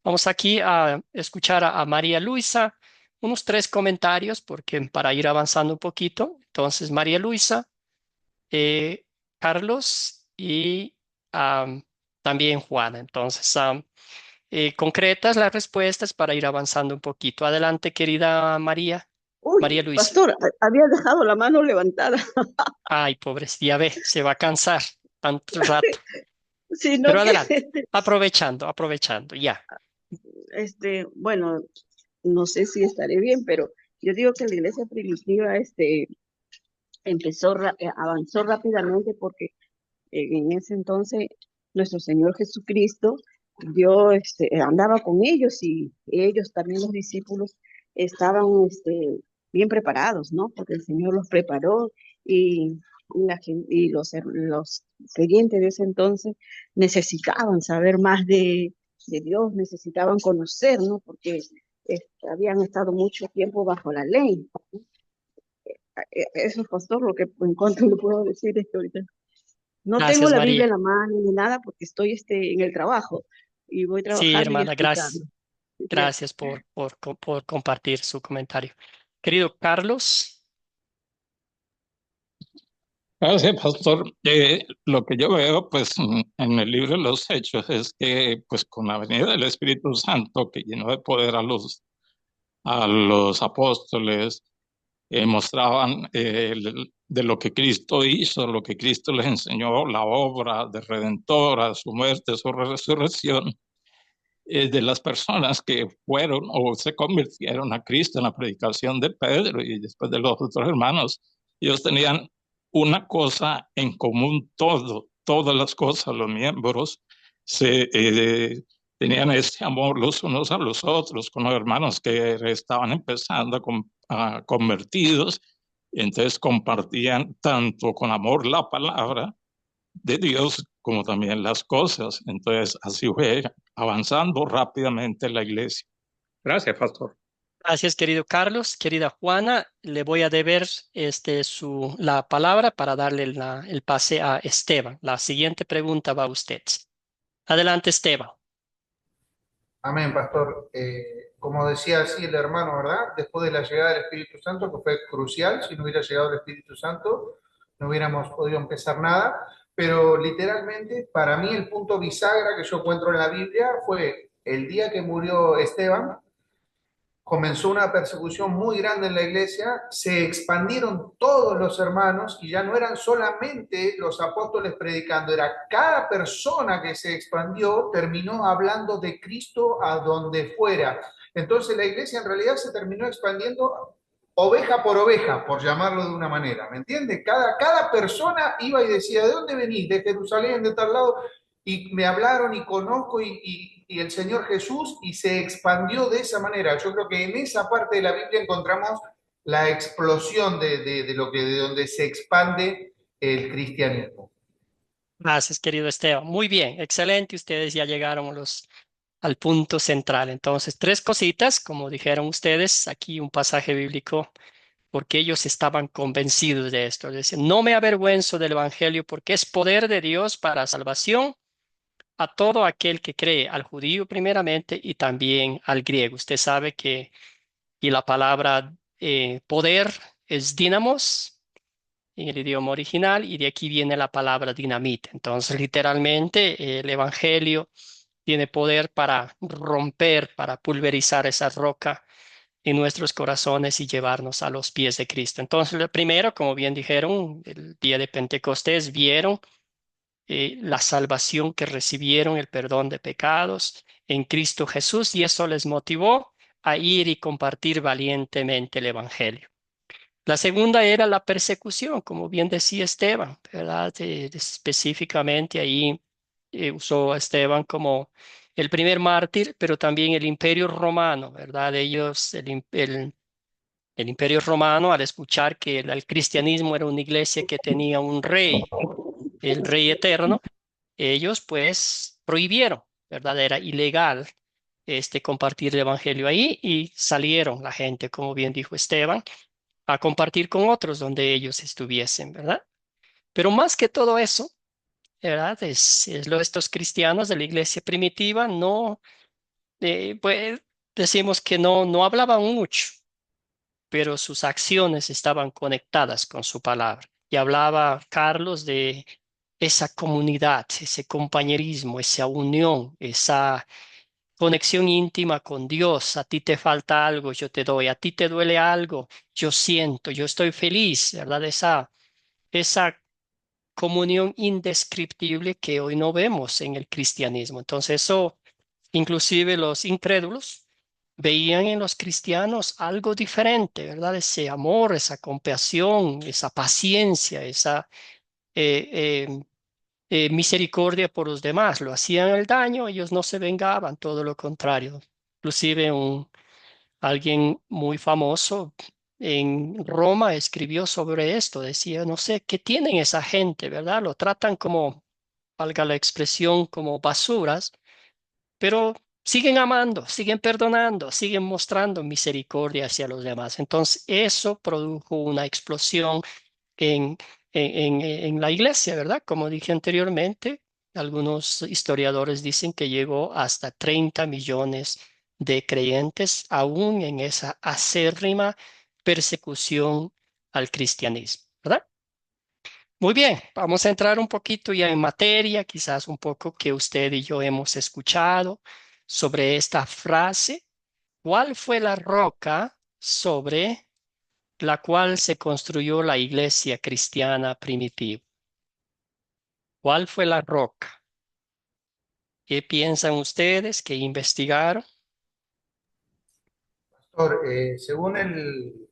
Vamos aquí a escuchar a María Luisa, unos 3 comentarios, porque para ir avanzando un poquito. Entonces, María Luisa, eh, Carlos y también Juana. Entonces, concretas las respuestas para ir avanzando un poquito. Adelante, querida María. María Uy, Luisa. pastor, había dejado la mano levantada, Ay, pobre, ya ve, se va a cansar tanto rato. sino Pero que, adelante, aprovechando, ya. bueno, no sé si estaré bien, pero yo digo que la iglesia primitiva, avanzó rápidamente porque en ese entonces nuestro Señor Jesucristo andaba con ellos y ellos también los discípulos estaban bien preparados, ¿no? Porque el Señor los preparó y los creyentes de ese entonces necesitaban saber más de Dios, necesitaban conocer, ¿no? Porque habían estado mucho tiempo bajo la ley. Eso, pastor, lo que en cuanto le puedo decir es que ahorita no tengo Gracias, la Biblia María. en la mano ni nada porque estoy en el trabajo y voy Sí, trabajando y hermana, escuchando. gracias. Sí, cierto. Gracias por compartir su comentario. Querido Carlos, Gracias, pastor. Lo que yo veo, pues, en el libro de los Hechos es que, pues, con la venida del Espíritu Santo, que llenó de poder a los apóstoles, mostraban de lo que Cristo hizo, lo que Cristo les enseñó, la obra de redentora, su muerte, su resurrección, de las personas que fueron o se convirtieron a Cristo en la predicación de Pedro y después de los otros hermanos. Ellos tenían una cosa en común, todas las cosas, los miembros tenían ese amor los unos a los otros, con los hermanos que estaban empezando a convertidos, y entonces compartían tanto con amor la palabra de Dios como también las cosas. Entonces, así fue avanzando rápidamente la iglesia. Gracias, pastor. gracias, querido Carlos. Querida Juana, le voy a deber la palabra para darle el pase a Esteban. La siguiente pregunta va a usted. Adelante, Esteban. Amén, pastor. Como decía así el hermano, ¿verdad? Después de la llegada del Espíritu Santo, que fue crucial, si no hubiera llegado el Espíritu Santo, no hubiéramos podido empezar nada, pero literalmente para mí el punto bisagra que yo encuentro en la Biblia fue el día que murió Esteban. Comenzó una persecución muy grande en la iglesia, se expandieron todos los hermanos y ya no eran solamente los apóstoles predicando, era cada persona que se expandió terminó hablando de Cristo a donde fuera. Entonces la iglesia en realidad se terminó expandiendo oveja, por llamarlo de una manera, ¿me entiendes? Cada persona iba y decía, ¿de dónde venís? De Jerusalén, de tal lado. y me hablaron y conozco y el Señor Jesús y se expandió de esa manera. Yo creo que en esa parte de la Biblia encontramos la explosión de donde se expande el cristianismo. Gracias, querido Esteban. Muy bien, excelente. Ustedes ya llegaron al punto central. Entonces, tres cositas, como dijeron ustedes, aquí un pasaje bíblico, porque ellos estaban convencidos de esto. Dicen, no me avergüenzo del Evangelio porque es poder de Dios para salvación a todo aquel que cree, al judío primeramente y también al griego. Usted sabe que y la palabra poder es dínamos en el idioma original y de aquí viene la palabra dinamita. Entonces, literalmente, el Evangelio tiene poder para romper, para pulverizar esa roca en nuestros corazones y llevarnos a los pies de Cristo. Entonces, lo primero, como bien dijeron, el día de Pentecostés vieron la salvación que recibieron, el perdón de pecados en Cristo Jesús, y eso les motivó a ir y compartir valientemente el Evangelio. La segunda era la persecución, como bien decía Esteban, ¿verdad? Específicamente ahí usó a Esteban como el primer mártir, pero también el Imperio Romano, ¿verdad? Ellos, el Imperio Romano, al escuchar que el cristianismo era una iglesia que tenía un rey, el rey eterno, ellos pues prohibieron, ¿verdad? Era ilegal compartir el evangelio ahí y salieron la gente, como bien dijo Esteban, a compartir con otros donde ellos estuviesen, ¿verdad? Pero más que todo eso, ¿verdad? Estos cristianos de la iglesia primitiva no, pues decimos que no hablaban mucho, pero sus acciones estaban conectadas con su palabra. Y hablaba Carlos de esa comunidad, ese compañerismo, esa unión, esa conexión íntima con Dios. A ti te falta algo, yo te doy. A ti te duele algo, yo siento, yo estoy feliz, ¿verdad? Esa comunión indescriptible que hoy no vemos en el cristianismo. Entonces eso, inclusive los incrédulos veían en los cristianos algo diferente, ¿verdad? Ese amor, esa compasión, esa paciencia, esa misericordia por los demás. Lo hacían el daño, ellos no se vengaban, todo lo contrario. Inclusive alguien muy famoso en Roma escribió sobre esto, decía, no sé, ¿qué tienen esa gente, verdad? Lo tratan como, valga la expresión, como basuras, pero siguen amando, siguen perdonando, siguen mostrando misericordia hacia los demás. Entonces, eso produjo una explosión en, en la iglesia, ¿verdad? Como dije anteriormente, algunos historiadores dicen que llegó hasta 30 millones de creyentes aún en esa acérrima persecución al cristianismo, ¿verdad? Muy bien, vamos a entrar un poquito ya en materia, quizás un poco que usted y yo hemos escuchado sobre esta frase. ¿Cuál fue la roca sobre la cual se construyó la iglesia cristiana primitiva? ¿Cuál fue la roca? ¿Qué piensan ustedes? ¿Qué investigaron? Pastor, según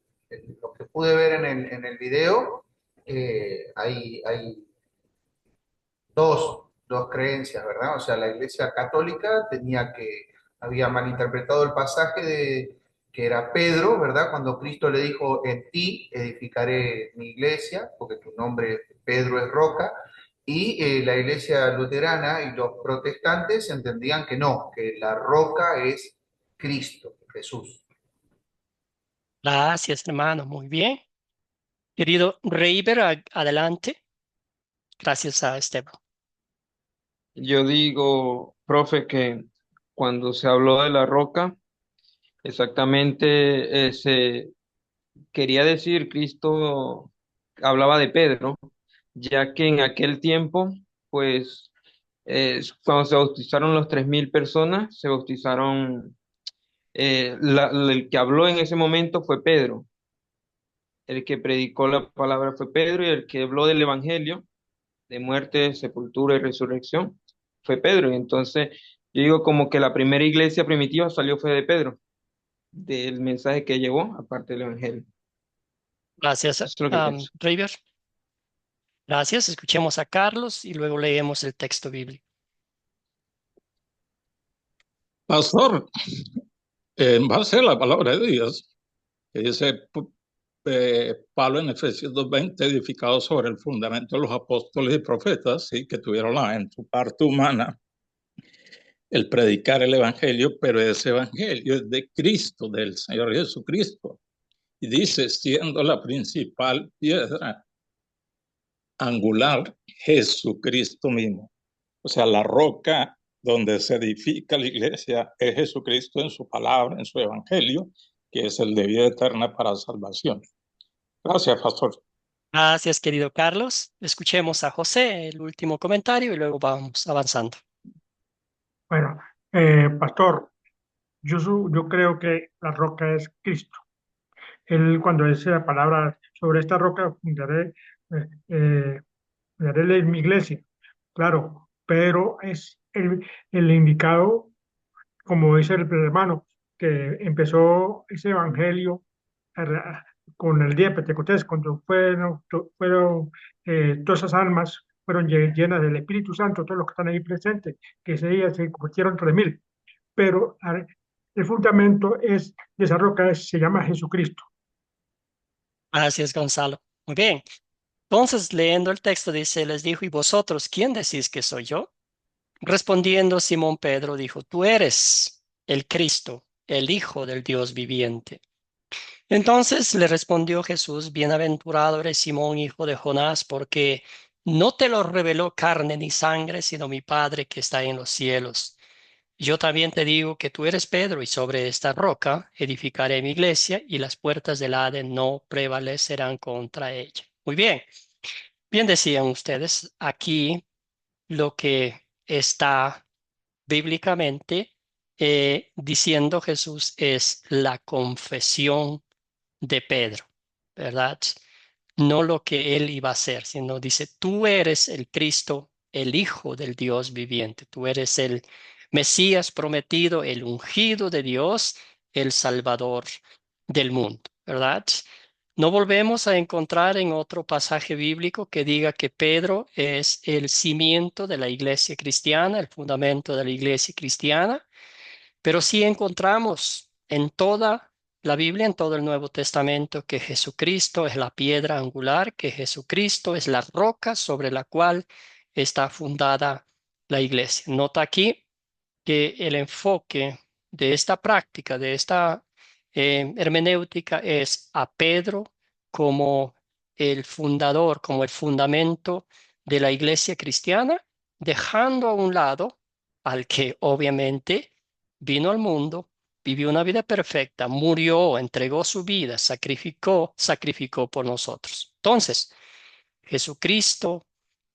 lo que pude ver en el video, hay dos creencias, ¿verdad? O sea, la Iglesia Católica había malinterpretado el pasaje de que era Pedro, ¿verdad? Cuando Cristo le dijo, en ti edificaré mi iglesia, porque tu nombre Pedro es roca, y la Iglesia luterana y los protestantes entendían que no, que la roca es Cristo, Jesús. Gracias, hermano. Muy bien. Querido Reiber, adelante. Gracias a Esteban. Yo digo, profe, que cuando se habló de la roca, exactamente se quería decir, Cristo hablaba de Pedro, ya que en aquel tiempo, pues, cuando se bautizaron los 3.000 personas, se bautizaron, el que habló en ese momento fue Pedro, el que predicó la palabra fue Pedro y el que habló del Evangelio de muerte, sepultura y resurrección fue Pedro. Y entonces yo digo como que la primera iglesia primitiva salió fue de Pedro, del mensaje que llevó, aparte del Evangelio. Gracias, Eso es lo que pienso. Reiber. Gracias. Escuchemos a Carlos y luego leemos el texto bíblico. Pastor, en base a la palabra de Dios, que dice Pablo en Efesios 2:20, edificado sobre el fundamento de los apóstoles y profetas, ¿sí? Que tuvieron en su parte humana el predicar el evangelio, pero ese evangelio es de Cristo, del Señor Jesucristo. Y dice, siendo la principal piedra angular, Jesucristo mismo. O sea, la roca donde se edifica la iglesia es Jesucristo en su palabra, en su evangelio, que es el de vida eterna para salvación. Gracias, pastor. Gracias, querido Carlos. Escuchemos a José, el último comentario, y luego vamos avanzando. Bueno, pastor, yo creo que la roca es Cristo. Él cuando dice la palabra sobre esta roca eh, eh, fundaré mi iglesia, claro, pero es el indicado, como dice el hermano, que empezó ese evangelio a- con el día de Pentecostés, cuando fueron todas esas almas fueron llenas del Espíritu Santo, todos los que están ahí presentes, que ese día se convirtieron 3.000. Pero el fundamento de esa roca se llama Jesucristo. Gracias, Gonzalo. Muy bien. Entonces, leyendo el texto, dice, les dijo, ¿y vosotros quién decís que soy yo? Respondiendo Simón Pedro dijo, tú eres el Cristo, el Hijo del Dios viviente. Entonces le respondió Jesús, bienaventurado eres Simón, hijo de Jonás, porque no te lo reveló carne ni sangre, sino mi Padre que está en los cielos. Yo también te digo que tú eres Pedro, y sobre esta roca edificaré mi iglesia, y las puertas del Hades no prevalecerán contra ella. Muy bien, bien decían ustedes, aquí lo que está bíblicamente diciendo Jesús es la confesión de Pedro, ¿verdad? No lo que él iba a hacer, sino dice, tú eres el Cristo, el Hijo del Dios viviente, tú eres el Mesías prometido, el ungido de Dios, el Salvador del mundo, ¿verdad? No volvemos a encontrar en otro pasaje bíblico que diga que Pedro es el cimiento de la iglesia cristiana, el fundamento de la iglesia cristiana, pero sí encontramos en toda la Biblia, en todo el Nuevo Testamento, que Jesucristo es la piedra angular, que Jesucristo es la roca sobre la cual está fundada la iglesia. Nota aquí que el enfoque de esta práctica, de esta hermenéutica, es a Pedro como el fundador, como el fundamento de la iglesia cristiana, dejando a un lado al que obviamente vino al mundo, vivió una vida perfecta, murió, entregó su vida, sacrificó por nosotros. Entonces, Jesucristo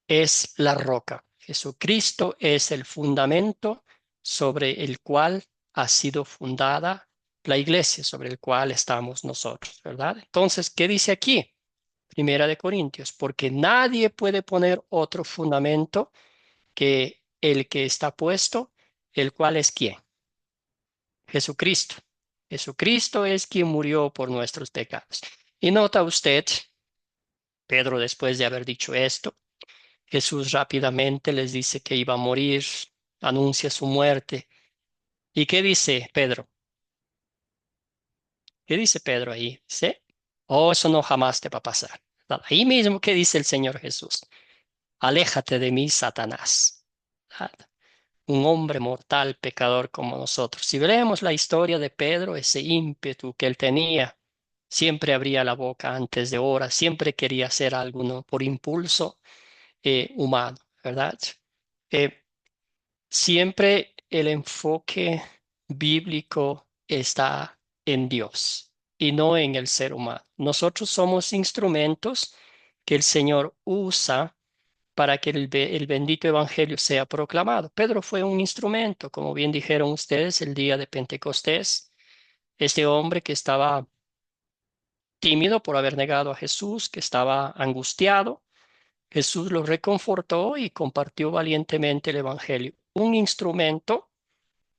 es la roca. Jesucristo es el fundamento sobre el cual ha sido fundada la iglesia, sobre el cual estamos nosotros, ¿verdad? Entonces, ¿qué dice aquí? Primera de Corintios, porque nadie puede poner otro fundamento que el que está puesto, el cual es ¿quién? Jesucristo. Jesucristo es quien murió por nuestros pecados. Y nota usted, Pedro, después de haber dicho esto, Jesús rápidamente les dice que iba a morir, anuncia su muerte. ¿Y qué dice Pedro? ¿Qué dice Pedro ahí? Dice, oh, eso no jamás te va a pasar. Ahí mismo que dice el Señor Jesús, aléjate de mí, Satanás. ¿Verdad? Un hombre mortal, pecador como nosotros. Si veremos la historia de Pedro, ese ímpetu que él tenía, siempre abría la boca antes de horas, siempre quería hacer algo, ¿no? Por impulso humano, ¿verdad? Eh, Siempre el enfoque bíblico está en Dios y no en el ser humano. Nosotros somos instrumentos que el Señor usa para que el bendito evangelio sea proclamado. Pedro fue un instrumento, como bien dijeron ustedes, el día de Pentecostés. Este hombre que estaba tímido por haber negado a Jesús, que estaba angustiado, Jesús lo reconfortó y compartió valientemente el evangelio. Un instrumento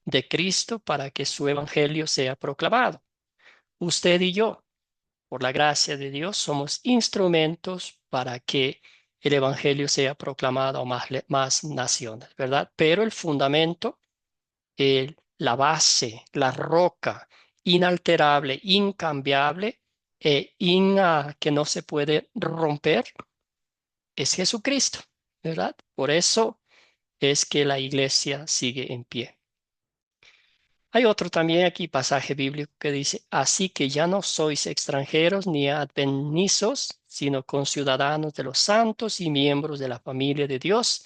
de Cristo para que su evangelio sea proclamado. Usted y yo, por la gracia de Dios, somos instrumentos para que el evangelio sea proclamado a más naciones, ¿verdad? Pero el fundamento, la base, la roca inalterable, incambiable que no se puede romper, es Jesucristo, ¿verdad? Por eso es que la iglesia sigue en pie. Hay otro también aquí pasaje bíblico que dice, así que ya no sois extranjeros ni advenizos, sino conciudadanos de los santos y miembros de la familia de Dios,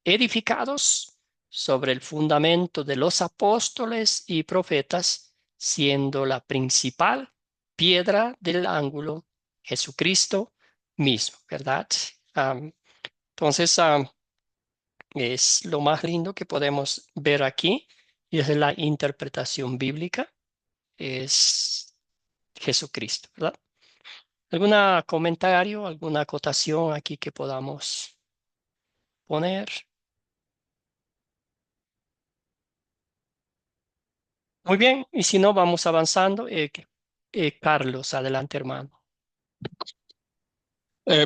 edificados sobre el fundamento de los apóstoles y profetas, siendo la principal piedra del ángulo Jesucristo mismo, ¿verdad? Entonces, es lo más lindo que podemos ver aquí y es la interpretación bíblica, es Jesucristo, ¿verdad? ¿Algún comentario, alguna acotación aquí que podamos poner? Muy bien, y si no, vamos avanzando. Carlos, adelante, hermano.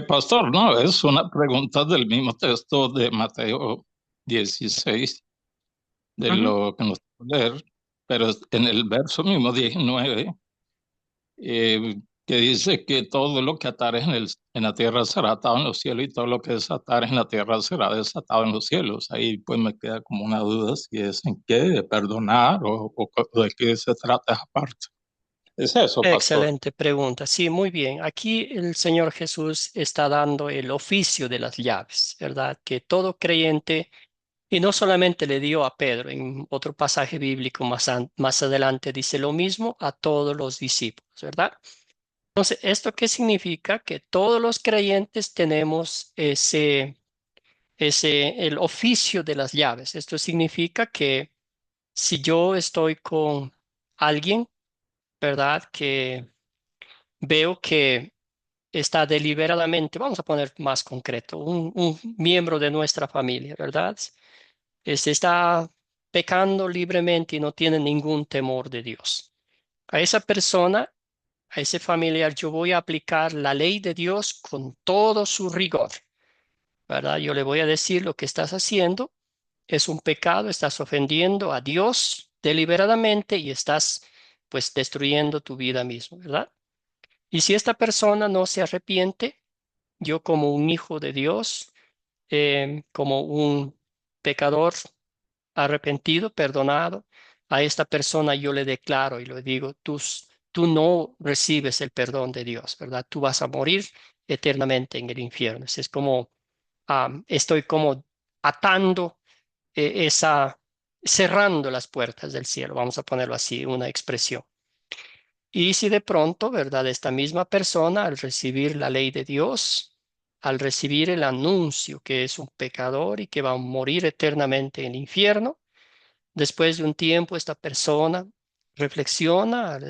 Pastor, no, es una pregunta del mismo texto de Mateo 16, de Ujú. lo que nos va a leer, pero en el verso mismo 19, que dice que todo lo que atares en la tierra será atado en los cielos y todo lo que desatares en la tierra será desatado en los cielos. Ahí pues me queda como una duda si es en qué, de perdonar o de qué se trata esa parte. Es eso, pastor. Excelente pregunta. Sí, muy bien. Aquí el Señor Jesús está dando el oficio de las llaves, ¿verdad? Que todo creyente, y no solamente le dio a Pedro, en otro pasaje bíblico más adelante dice lo mismo a todos los discípulos, ¿verdad? Entonces, ¿esto qué significa? Que todos los creyentes tenemos el oficio de las llaves. Esto significa que si yo estoy con alguien, ¿verdad? Que veo que está deliberadamente, vamos a poner más concreto, un miembro de nuestra familia, ¿verdad? Está pecando libremente y no tiene ningún temor de Dios. A esa persona, a ese familiar, yo voy a aplicar la ley de Dios con todo su rigor, ¿verdad? Yo le voy a decir lo que estás haciendo es un pecado, estás ofendiendo a Dios deliberadamente y estás pues destruyendo tu vida misma, ¿verdad? Y si esta persona no se arrepiente, yo como un hijo de Dios, como un pecador arrepentido, perdonado, a esta persona yo le declaro y le digo, tú no recibes el perdón de Dios, ¿verdad? Tú vas a morir eternamente en el infierno. Es como, estoy como atando cerrando las puertas del cielo, vamos a ponerlo así, una expresión. Y si de pronto, ¿verdad? Esta misma persona, al recibir la ley de Dios, al recibir el anuncio que es un pecador y que va a morir eternamente en el infierno, después de un tiempo esta persona reflexiona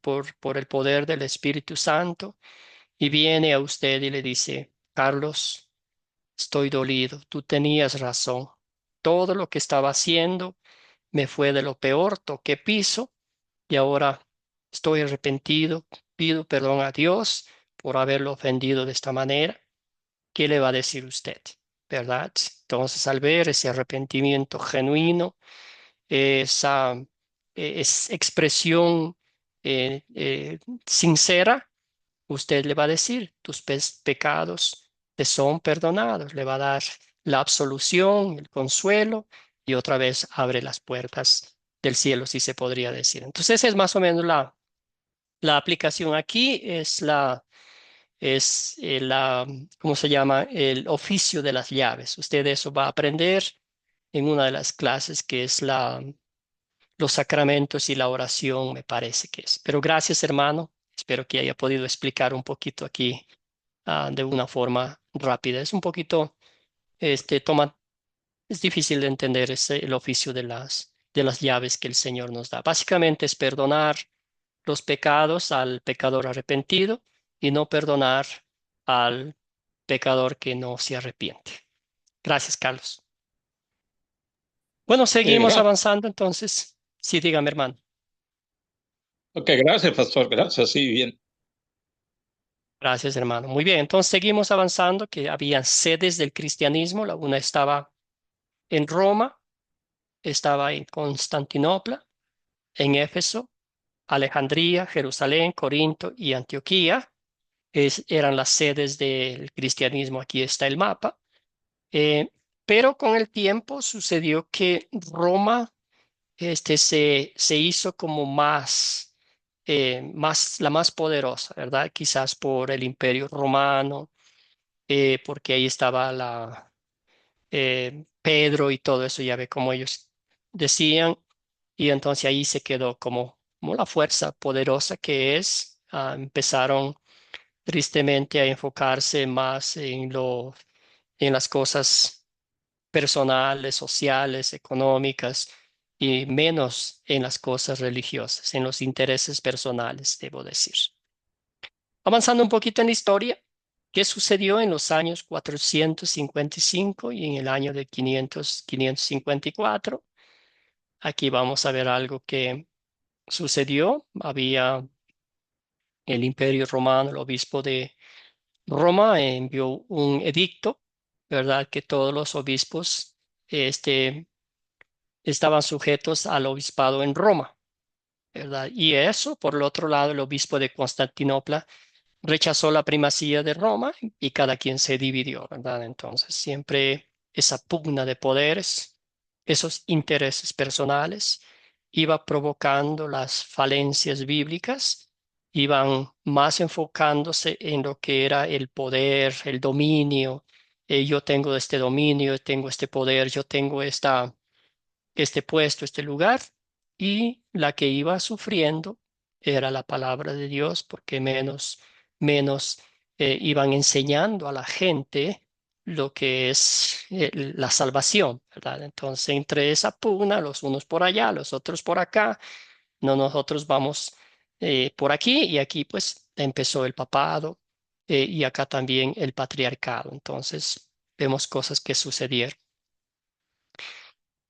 por el poder del Espíritu Santo y viene a usted y le dice, Carlos, estoy dolido, tú tenías razón. Todo lo que estaba haciendo me fue de lo peor, toqué piso y ahora estoy arrepentido, pido perdón a Dios por haberlo ofendido de esta manera. ¿Qué le va a decir usted? ¿Verdad? Entonces, al ver ese arrepentimiento genuino, esa expresión sincera, usted le va a decir, tus pecados te son perdonados, le va a dar la absolución, el consuelo y otra vez abre las puertas del cielo, si se podría decir. Entonces, esa es más o menos la aplicación aquí, ¿cómo se llama? El oficio de las llaves. Usted eso va a aprender en una de las clases que es los sacramentos y la oración, me parece que es. Pero gracias, hermano. Espero que haya podido explicar un poquito aquí de una forma rápida. Es un poquito, es difícil de entender el oficio de las llaves que el Señor nos da. Básicamente es perdonar los pecados al pecador arrepentido y no perdonar al pecador que no se arrepiente. Gracias, Carlos. Bueno, seguimos Gracias. avanzando entonces. Sí, dígame, hermano. Ok, gracias, pastor. Gracias, sí, bien. Gracias, hermano. Muy bien, entonces seguimos avanzando, que había sedes del cristianismo. La una estaba en Roma, estaba en Constantinopla, en Éfeso, Alejandría, Jerusalén, Corinto y Antioquía. Eran las sedes del cristianismo. Aquí está el mapa. Eh, pero con el tiempo sucedió que Roma se hizo como la más poderosa, ¿verdad? Quizás por el Imperio Romano, porque ahí estaba Pedro y todo eso, ya ve como ellos decían, y entonces ahí se quedó como la fuerza poderosa que es. Empezaron tristemente a enfocarse más en las cosas personales, sociales, económicas y menos en las cosas religiosas, en los intereses personales, debo decir. Avanzando un poquito en la historia, ¿qué sucedió en los años 455 y en el año de 554? Aquí vamos a ver algo que sucedió. Había el Imperio Romano, el obispo de Roma envió un edicto, ¿verdad? Que todos los obispos este, estaban sujetos al obispado en Roma, ¿verdad? Y eso, por el otro lado, el obispo de Constantinopla rechazó la primacía de Roma y cada quien se dividió, ¿verdad? Entonces, siempre esa pugna de poderes, esos intereses personales, iba provocando las falencias bíblicas, iban más enfocándose en lo que era el poder, el dominio. Yo tengo este dominio, tengo este poder, yo tengo este puesto, este lugar, y la que iba sufriendo era la palabra de Dios, porque menos iban enseñando a la gente lo que es la salvación, ¿verdad? Entonces, entre esa pugna, los unos por allá, los otros por acá, no nosotros vamos por aquí, y aquí pues empezó el papado, y acá también el patriarcado. Entonces, vemos cosas que sucedieron.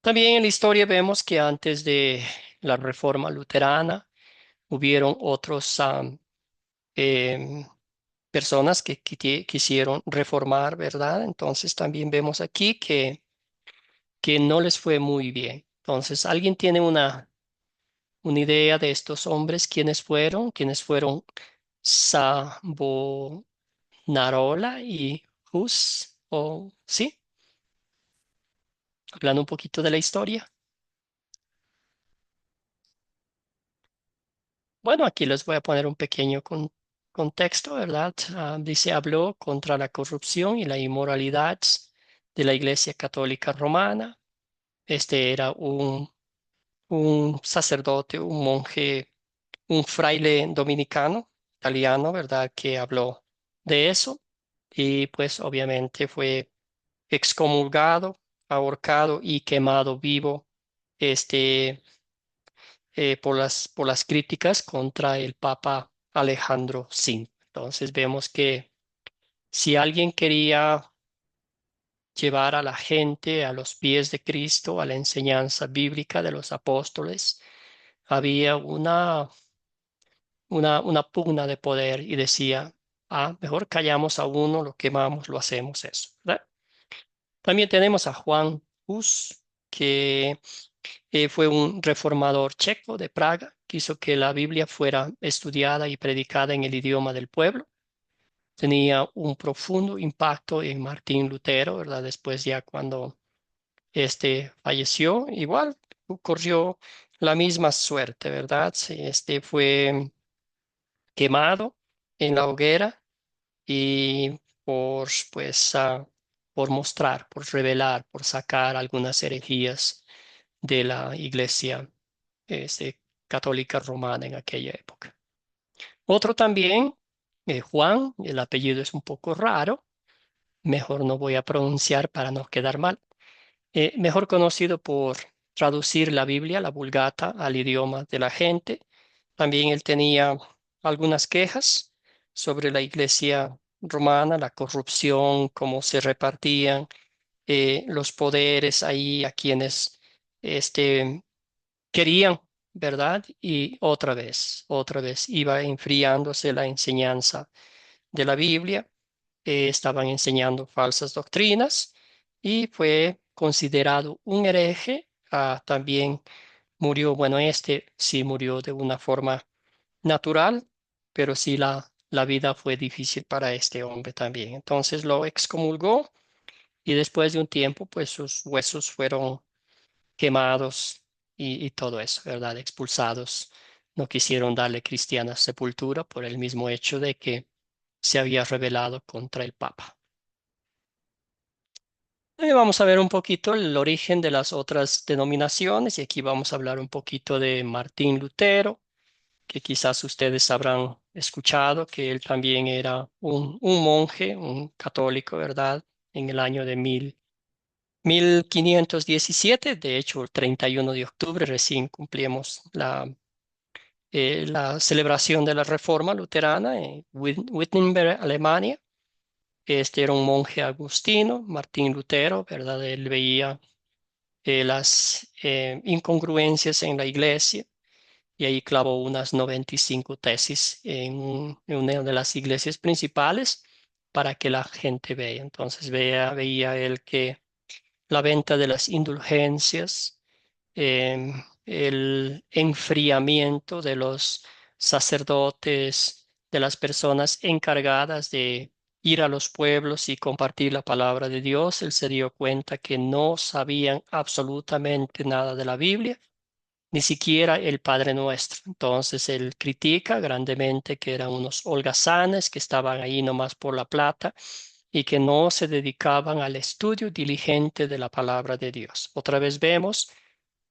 También en la historia vemos que antes de la reforma luterana hubieron otros em, personas que quisieron reformar, ¿verdad? Entonces también vemos aquí que no les fue muy bien. Entonces, ¿alguien tiene una idea de estos hombres? ¿Quiénes fueron? ¿Quiénes fueron Savonarola y Hus? ¿O sí? Hablando un poquito de la historia. Bueno, aquí les voy a poner un pequeño contexto, ¿verdad? Dice, habló contra la corrupción y la inmoralidad de la Iglesia Católica Romana. Este era un sacerdote, un monje, un fraile dominicano, italiano, ¿verdad? Que habló de eso y pues obviamente fue excomulgado, ahorcado y quemado vivo. Este por las críticas contra el Papa Alejandro V. Entonces vemos que si alguien quería llevar a la gente a los pies de Cristo, a la enseñanza bíblica de los apóstoles, había una pugna de poder y decía, mejor callamos a uno, lo quemamos, lo hacemos eso, ¿verdad? También tenemos a Juan Hus, que fue un reformador checo de Praga, quiso que la Biblia fuera estudiada y predicada en el idioma del pueblo. Tenía un profundo impacto en Martín Lutero, ¿verdad? Después ya cuando este falleció, igual ocurrió la misma suerte, ¿verdad? Sí, fue quemado en la hoguera y pues, por mostrar, por revelar, por sacar algunas herejías de la iglesia católica romana en aquella época. Otro también, Juan, el apellido es un poco raro, mejor no voy a pronunciar para no quedar mal. Mejor conocido por traducir la Biblia, la Vulgata, al idioma de la gente. También él tenía algunas quejas sobre la iglesia romana, la corrupción, cómo se repartían los poderes ahí a quienes querían, ¿verdad? Y otra vez iba enfriándose la enseñanza de la Biblia, estaban enseñando falsas doctrinas y fue considerado un hereje, también murió, bueno, este sí murió de una forma natural, pero sí la vida fue difícil para este hombre también. Entonces lo excomulgó y después de un tiempo, pues sus huesos fueron quemados y todo eso, ¿verdad? Expulsados. No quisieron darle cristiana sepultura por el mismo hecho de que se había rebelado contra el Papa. Vamos a ver un poquito el origen de las otras denominaciones y aquí vamos a hablar un poquito de Martín Lutero, que quizás ustedes habrán escuchado que él también era un monje, un católico, ¿verdad? En el año de 1517, de hecho, el 31 de octubre recién cumplimos la celebración de la Reforma Luterana en Wittenberg, Alemania. Este era un monje agustino, Martín Lutero, ¿verdad? Él veía las incongruencias en la iglesia y ahí clavó unas 95 tesis en una de las iglesias principales para que la gente vea. Entonces veía él que la venta de las indulgencias, el enfriamiento de los sacerdotes, de las personas encargadas de ir a los pueblos y compartir la palabra de Dios, él se dio cuenta que no sabían absolutamente nada de la Biblia, ni siquiera el Padre Nuestro. Entonces él critica grandemente que eran unos holgazanes que estaban ahí nomás por la plata y que no se dedicaban al estudio diligente de la palabra de Dios. Otra vez vemos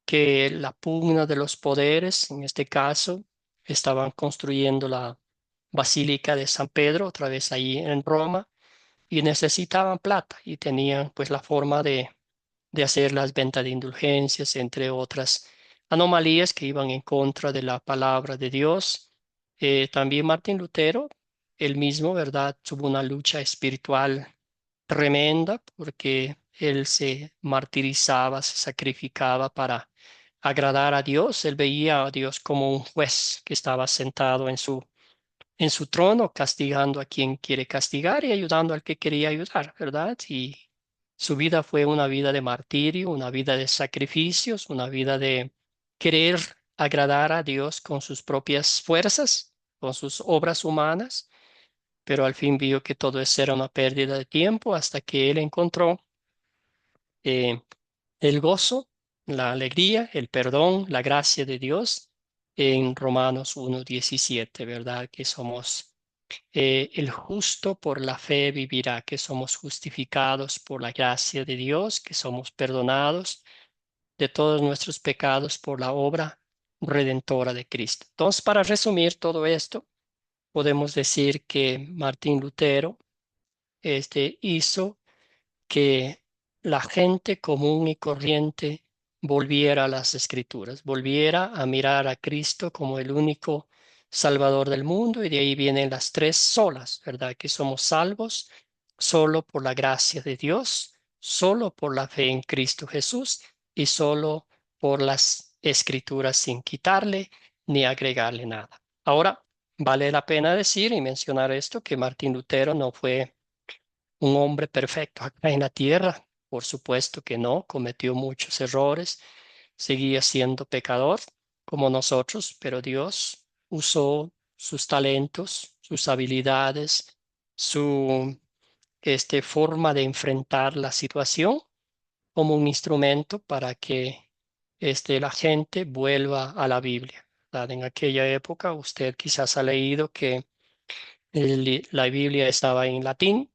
que la pugna de los poderes, en este caso, estaban construyendo la Basílica de San Pedro, otra vez ahí en Roma, y necesitaban plata y tenían pues la forma de hacer las ventas de indulgencias, entre otras anomalías que iban en contra de la palabra de Dios. También Martín Lutero, él mismo, ¿verdad? Tuvo una lucha espiritual tremenda porque él se martirizaba, se sacrificaba para agradar a Dios. Él veía a Dios como un juez que estaba sentado en su trono, castigando a quien quiere castigar y ayudando al que quería ayudar, ¿verdad? Y su vida fue una vida de martirio, una vida de sacrificios, una vida de querer agradar a Dios con sus propias fuerzas, con sus obras humanas, pero al fin vio que todo eso era una pérdida de tiempo hasta que él encontró eh, el gozo, la alegría, el perdón, la gracia de Dios en Romanos 1:17, ¿verdad? Que somos el justo por la fe vivirá, que somos justificados por la gracia de Dios, que somos perdonados de todos nuestros pecados por la obra redentora de Cristo. Entonces, para resumir todo esto, podemos decir que Martín Lutero hizo que la gente común y corriente volviera a las Escrituras, volviera a mirar a Cristo como el único Salvador del mundo, y de ahí vienen las tres solas, ¿verdad? Que somos salvos solo por la gracia de Dios, solo por la fe en Cristo Jesús y solo por las Escrituras sin quitarle ni agregarle nada. Ahora, vale la pena decir y mencionar esto, que Martín Lutero no fue un hombre perfecto acá en la tierra. Por supuesto que no, cometió muchos errores, seguía siendo pecador como nosotros, pero Dios usó sus talentos, sus habilidades, su forma de enfrentar la situación como un instrumento para que la gente vuelva a la Biblia, ¿verdad? En aquella época usted quizás ha leído que la Biblia estaba en latín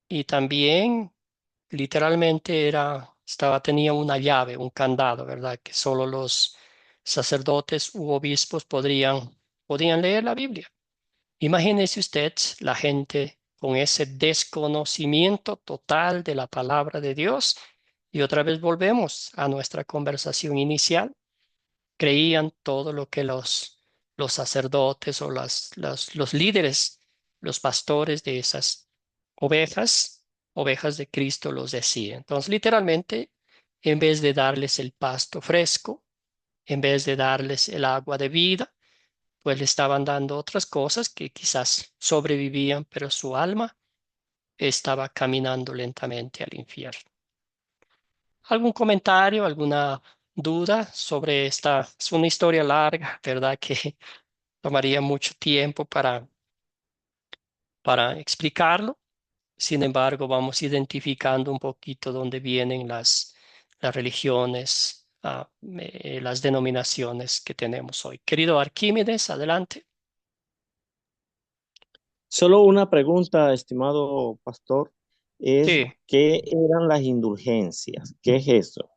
y también literalmente tenía una llave, un candado, ¿verdad? Que solo los sacerdotes u obispos podían leer la Biblia. Imagínese usted la gente con ese desconocimiento total de la palabra de Dios. Y otra vez volvemos a nuestra conversación inicial. Creían todo lo que los sacerdotes o los líderes, los pastores de esas ovejas de Cristo los decían. Entonces, literalmente, en vez de darles el pasto fresco, en vez de darles el agua de vida, pues le estaban dando otras cosas que quizás sobrevivían, pero su alma estaba caminando lentamente al infierno. ¿Algún comentario, alguna duda sobre esta, es una historia larga, ¿verdad? Que tomaría mucho tiempo para explicarlo. Sin embargo, vamos identificando un poquito dónde vienen las religiones, las denominaciones que tenemos hoy. Querido Arquímedes, adelante. Solo una pregunta, estimado pastor, es Sí, ¿qué eran las indulgencias? ¿Qué es eso?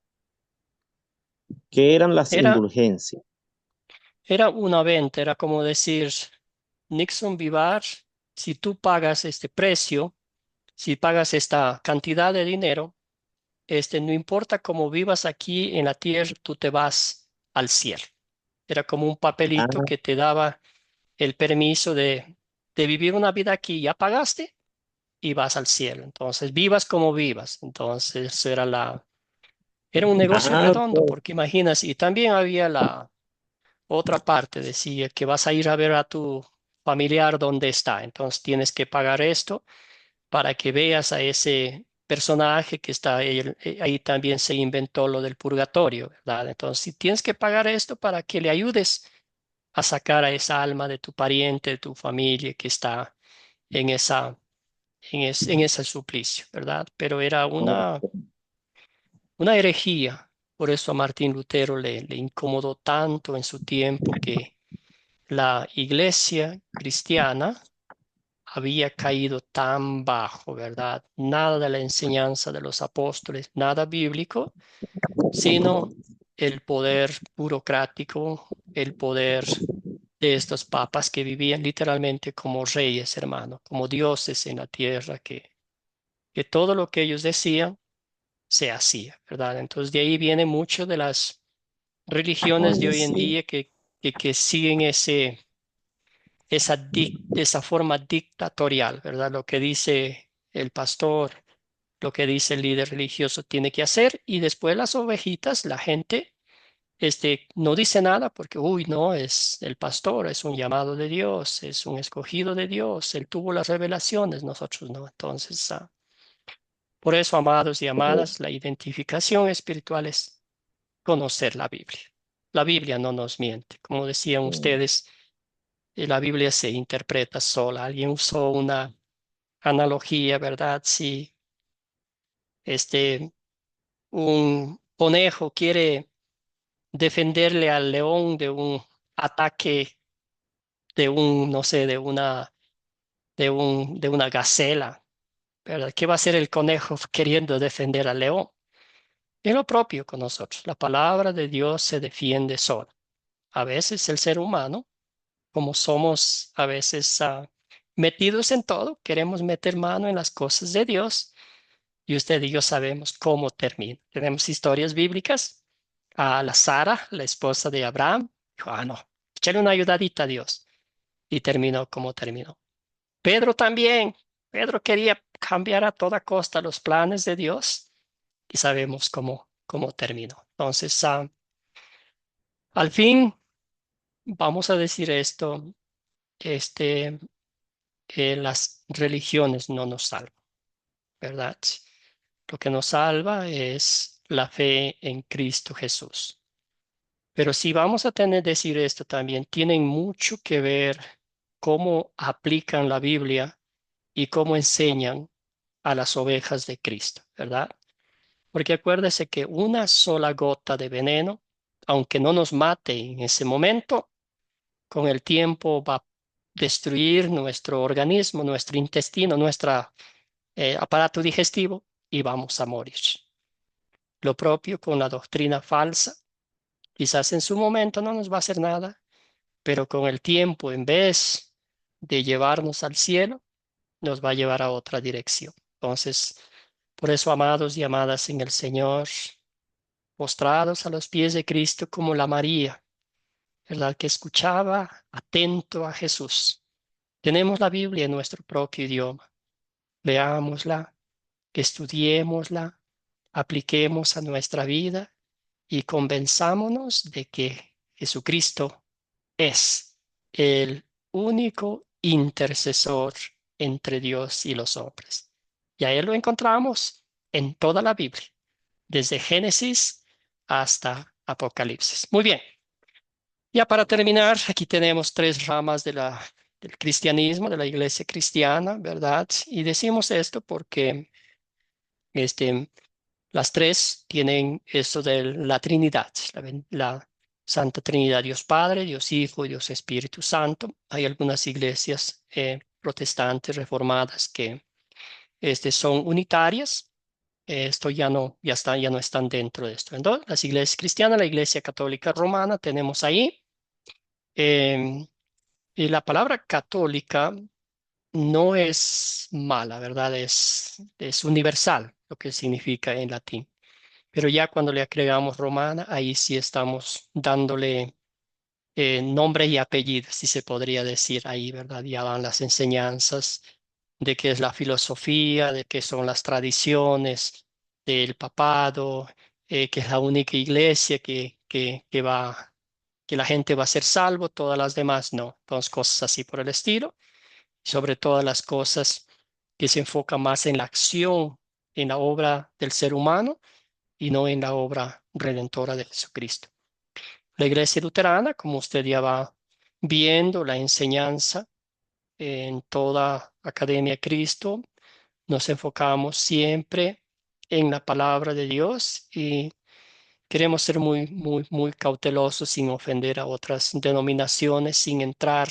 ¿Qué eran las era, indulgencias? era una venta, era como decir, Nixon Vivar, si tú pagas este precio, si pagas esta cantidad de dinero, no importa cómo vivas aquí en la tierra, tú te vas al cielo. Era como un papelito Ah, que te daba el permiso de vivir una vida aquí. Ya pagaste y vas al cielo. Entonces, vivas como vivas. Entonces, era un negocio redondo, pues, porque imaginas, y también había la otra parte, decía que vas a ir a ver a tu familiar donde está. Entonces, tienes que pagar esto para que veas a ese personaje que está ahí, ahí también se inventó lo del purgatorio, ¿verdad? Entonces, si tienes que pagar esto para que le ayudes a sacar a esa alma de tu pariente, de tu familia que está en en ese suplicio, ¿verdad? Pero era una herejía. Por eso a Martín Lutero le incomodó tanto en su tiempo que la iglesia cristiana había caído tan bajo, ¿verdad? Nada de la enseñanza de los apóstoles, nada bíblico, sino el poder burocrático, el poder de estos papas que vivían literalmente como reyes, hermano, como dioses en la tierra, que todo lo que ellos decían se hacía, ¿verdad? Entonces de ahí viene mucho de las religiones de oye, hoy en sí. día que siguen esa forma dictatorial, ¿verdad? Lo que dice el pastor, lo que dice el líder religioso tiene que hacer y después las ovejitas, la gente, no dice nada porque, uy, no, es el pastor, es un llamado de Dios, es un escogido de Dios, él tuvo las revelaciones, nosotros no. Entonces, por eso, amados y amadas, la identificación espiritual es conocer la Biblia. La Biblia no nos miente. Como decían ustedes, la Biblia se interpreta sola. Alguien usó una analogía, ¿verdad? Si este, un conejo quiere defenderle al león de un ataque de no sé, de una gacela, ¿verdad? ¿Qué va a hacer el conejo queriendo defender al león? Es lo propio con nosotros. La palabra de Dios se defiende sola. A veces el ser humano, como somos a veces metidos en todo, queremos meter mano en las cosas de Dios y usted y yo sabemos cómo termina. Tenemos historias bíblicas. A la Sara, la esposa de Abraham, dijo, no, échale una ayudadita a Dios y terminó como terminó. Pedro también. Pedro quería cambiar a toda costa los planes de Dios y sabemos cómo terminó. Entonces, al fin, vamos a decir esto, este, las religiones no nos salvan, ¿verdad? Lo que nos salva es la fe en Cristo Jesús. Pero si vamos a tener que decir esto también, tienen mucho que ver cómo aplican la Biblia y cómo enseñan a las ovejas de Cristo, ¿verdad? Porque acuérdese que una sola gota de veneno, aunque no nos mate en ese momento, con el tiempo va a destruir nuestro organismo, nuestro intestino, nuestro aparato digestivo y vamos a morir. Lo propio con la doctrina falsa. Quizás en su momento no nos va a hacer nada, pero con el tiempo, en vez de llevarnos al cielo, nos va a llevar a otra dirección. Entonces, por eso, amados y amadas en el Señor, postrados a los pies de Cristo como la María, ¿verdad? Que escuchaba atento a Jesús. Tenemos la Biblia en nuestro propio idioma. Leámosla, estudiémosla, apliquemos a nuestra vida y convenzámonos de que Jesucristo es el único intercesor entre Dios y los hombres. Y a Él lo encontramos en toda la Biblia, desde Génesis hasta Apocalipsis. Muy bien. Ya para terminar, aquí tenemos tres ramas del cristianismo, de la iglesia cristiana, ¿verdad? Y decimos esto porque este, las tres tienen eso de la Trinidad, la Santa Trinidad, Dios Padre, Dios Hijo y Dios Espíritu Santo. Hay algunas iglesias protestantes reformadas que son unitarias. Esto ya no están dentro de esto. Entonces, las iglesias cristianas, la iglesia católica romana, tenemos ahí. em, y la palabra católica no es mala, ¿verdad? Es universal, lo que significa en latín. Pero ya cuando le agregamos romana, ahí sí estamos dándole nombre y apellido, si se podría decir ahí, ¿verdad? Ya van las enseñanzas de qué es la filosofía, de qué son las tradiciones del papado, que es la única iglesia que la gente va a ser salvo, todas las demás no. Entonces, cosas así por el estilo. Sobre todas las cosas que se enfocan más en la acción, en la obra del ser humano y no en la obra redentora de Jesucristo. La iglesia luterana, como usted ya va viendo, la enseñanza en toda Academia de Cristo, nos enfocamos siempre en la palabra de Dios y queremos ser muy, muy, muy cautelosos sin ofender a otras denominaciones, sin entrar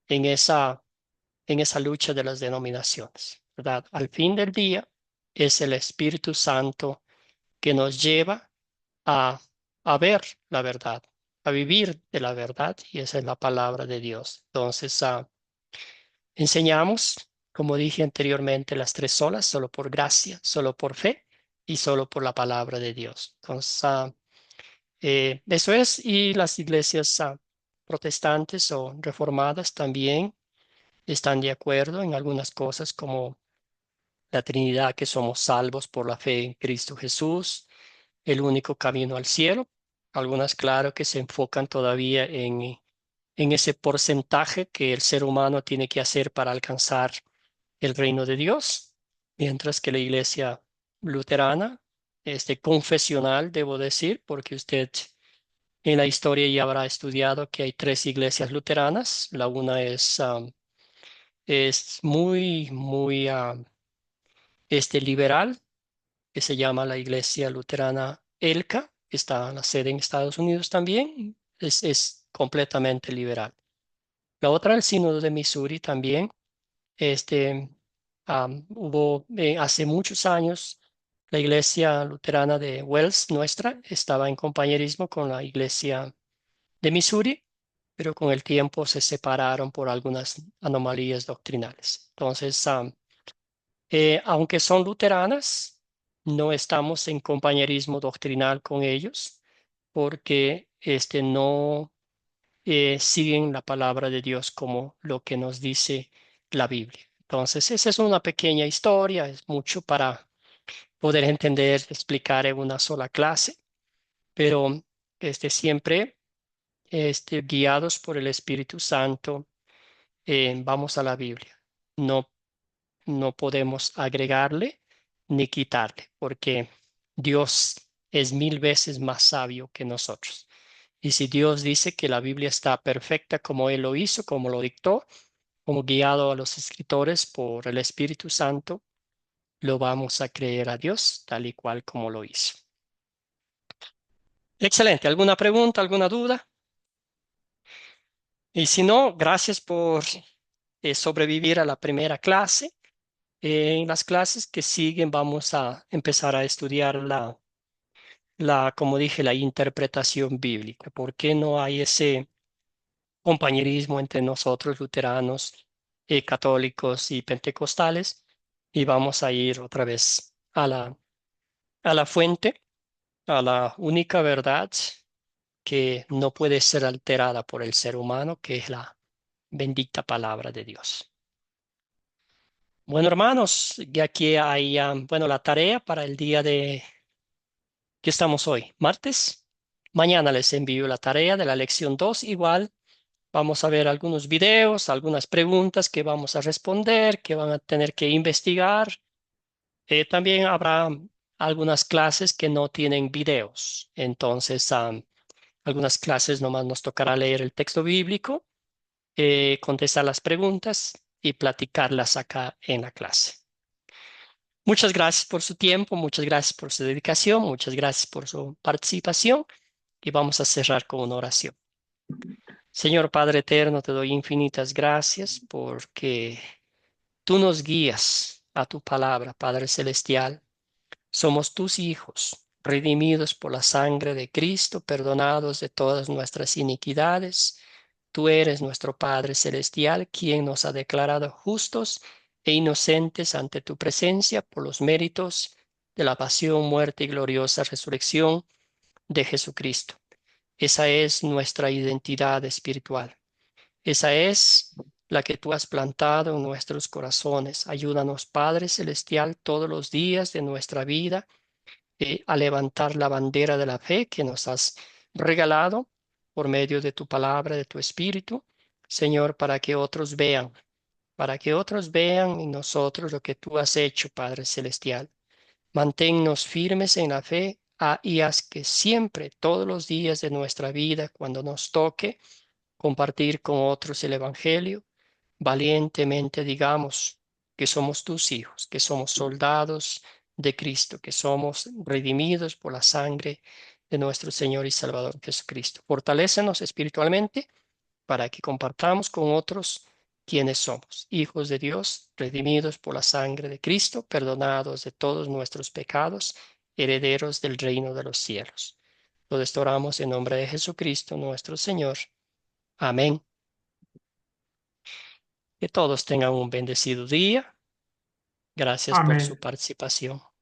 en esa lucha de las denominaciones, ¿verdad? Al fin del día es el Espíritu Santo que nos lleva a, a ver la verdad, a vivir de la verdad, y esa es la palabra de Dios. Entonces, enseñamos, como dije anteriormente, las tres solas, solo por gracia, solo por fe y solo por la palabra de Dios. Entonces, eso es, y las iglesias protestantes o reformadas también están de acuerdo en algunas cosas como la Trinidad, que somos salvos por la fe en Cristo Jesús, el único camino al cielo. Algunas, claro, que se enfocan todavía en ese porcentaje que el ser humano tiene que hacer para alcanzar el reino de Dios, mientras que la iglesia luterana, confesional, debo decir, porque usted en la historia ya habrá estudiado que hay tres iglesias luteranas. La una es muy, muy liberal, que se llama la Iglesia Luterana ELCA, que está en la sede en Estados Unidos también, es completamente liberal. La otra, el Sínodo de Missouri también, este, hubo hace muchos años, la Iglesia Luterana de Wells, nuestra, estaba en compañerismo con la Iglesia de Missouri, pero con el tiempo se separaron por algunas anomalías doctrinales. Entonces, aunque son luteranas, no estamos en compañerismo doctrinal con ellos porque no siguen la palabra de Dios como lo que nos dice la Biblia. Entonces, esa es una pequeña historia, es mucho para poder entender, explicar en una sola clase, pero siempre guiados por el Espíritu Santo, vamos a la Biblia. No no podemos agregarle ni quitarle, porque Dios es 1000 veces más sabio que nosotros. Y si Dios dice que la Biblia está perfecta como Él lo hizo, como lo dictó, como guiado a los escritores por el Espíritu Santo, lo vamos a creer a Dios tal y cual como lo hizo. Excelente. ¿Alguna pregunta, alguna duda? Y si no, gracias por sobrevivir a la primera clase. En las clases que siguen vamos a empezar a estudiar como dije, la interpretación bíblica. ¿Por qué no hay ese compañerismo entre nosotros, luteranos, católicos y pentecostales? Y vamos a ir otra vez a la fuente, a la única verdad que no puede ser alterada por el ser humano, que es la bendita palabra de Dios. Bueno, hermanos, ya aquí hay, la tarea para el día de ¿qué estamos hoy? ¿Martes? Mañana les envío la tarea de la lección 2. Igual vamos a ver algunos videos, algunas preguntas que vamos a responder, que van a tener que investigar. También habrá algunas clases que no tienen videos. Entonces, Algunas clases nomás nos tocará leer el texto bíblico, contestar las preguntas y platicarlas acá en la clase. Muchas gracias por su tiempo, muchas gracias por su dedicación, muchas gracias por su participación y vamos a cerrar con una oración. Señor Padre Eterno, te doy infinitas gracias porque tú nos guías a tu palabra, Padre Celestial. Somos tus hijos, redimidos por la sangre de Cristo, perdonados de todas nuestras iniquidades. Tú eres nuestro Padre Celestial, quien nos ha declarado justos e inocentes ante tu presencia por los méritos de la pasión, muerte y gloriosa resurrección de Jesucristo. Esa es nuestra identidad espiritual. Esa es la que tú has plantado en nuestros corazones. Ayúdanos, Padre Celestial, todos los días de nuestra vida a levantar la bandera de la fe que nos has regalado por medio de tu palabra, de tu espíritu, Señor, para que otros vean en nosotros lo que tú has hecho, Padre Celestial. Manténnos firmes en la fe y haz que siempre, todos los días de nuestra vida, cuando nos toque compartir con otros el Evangelio, valientemente digamos que somos tus hijos, que somos soldados de Cristo, que somos redimidos por la sangre de nuestro Señor y Salvador Jesucristo. Fortalécenos espiritualmente para que compartamos con otros quienes somos, hijos de Dios, redimidos por la sangre de Cristo, perdonados de todos nuestros pecados, herederos del reino de los cielos. Lo oramos en nombre de Jesucristo, nuestro Señor. Amén. Que todos tengan un bendecido día. Gracias por su Amén. participación.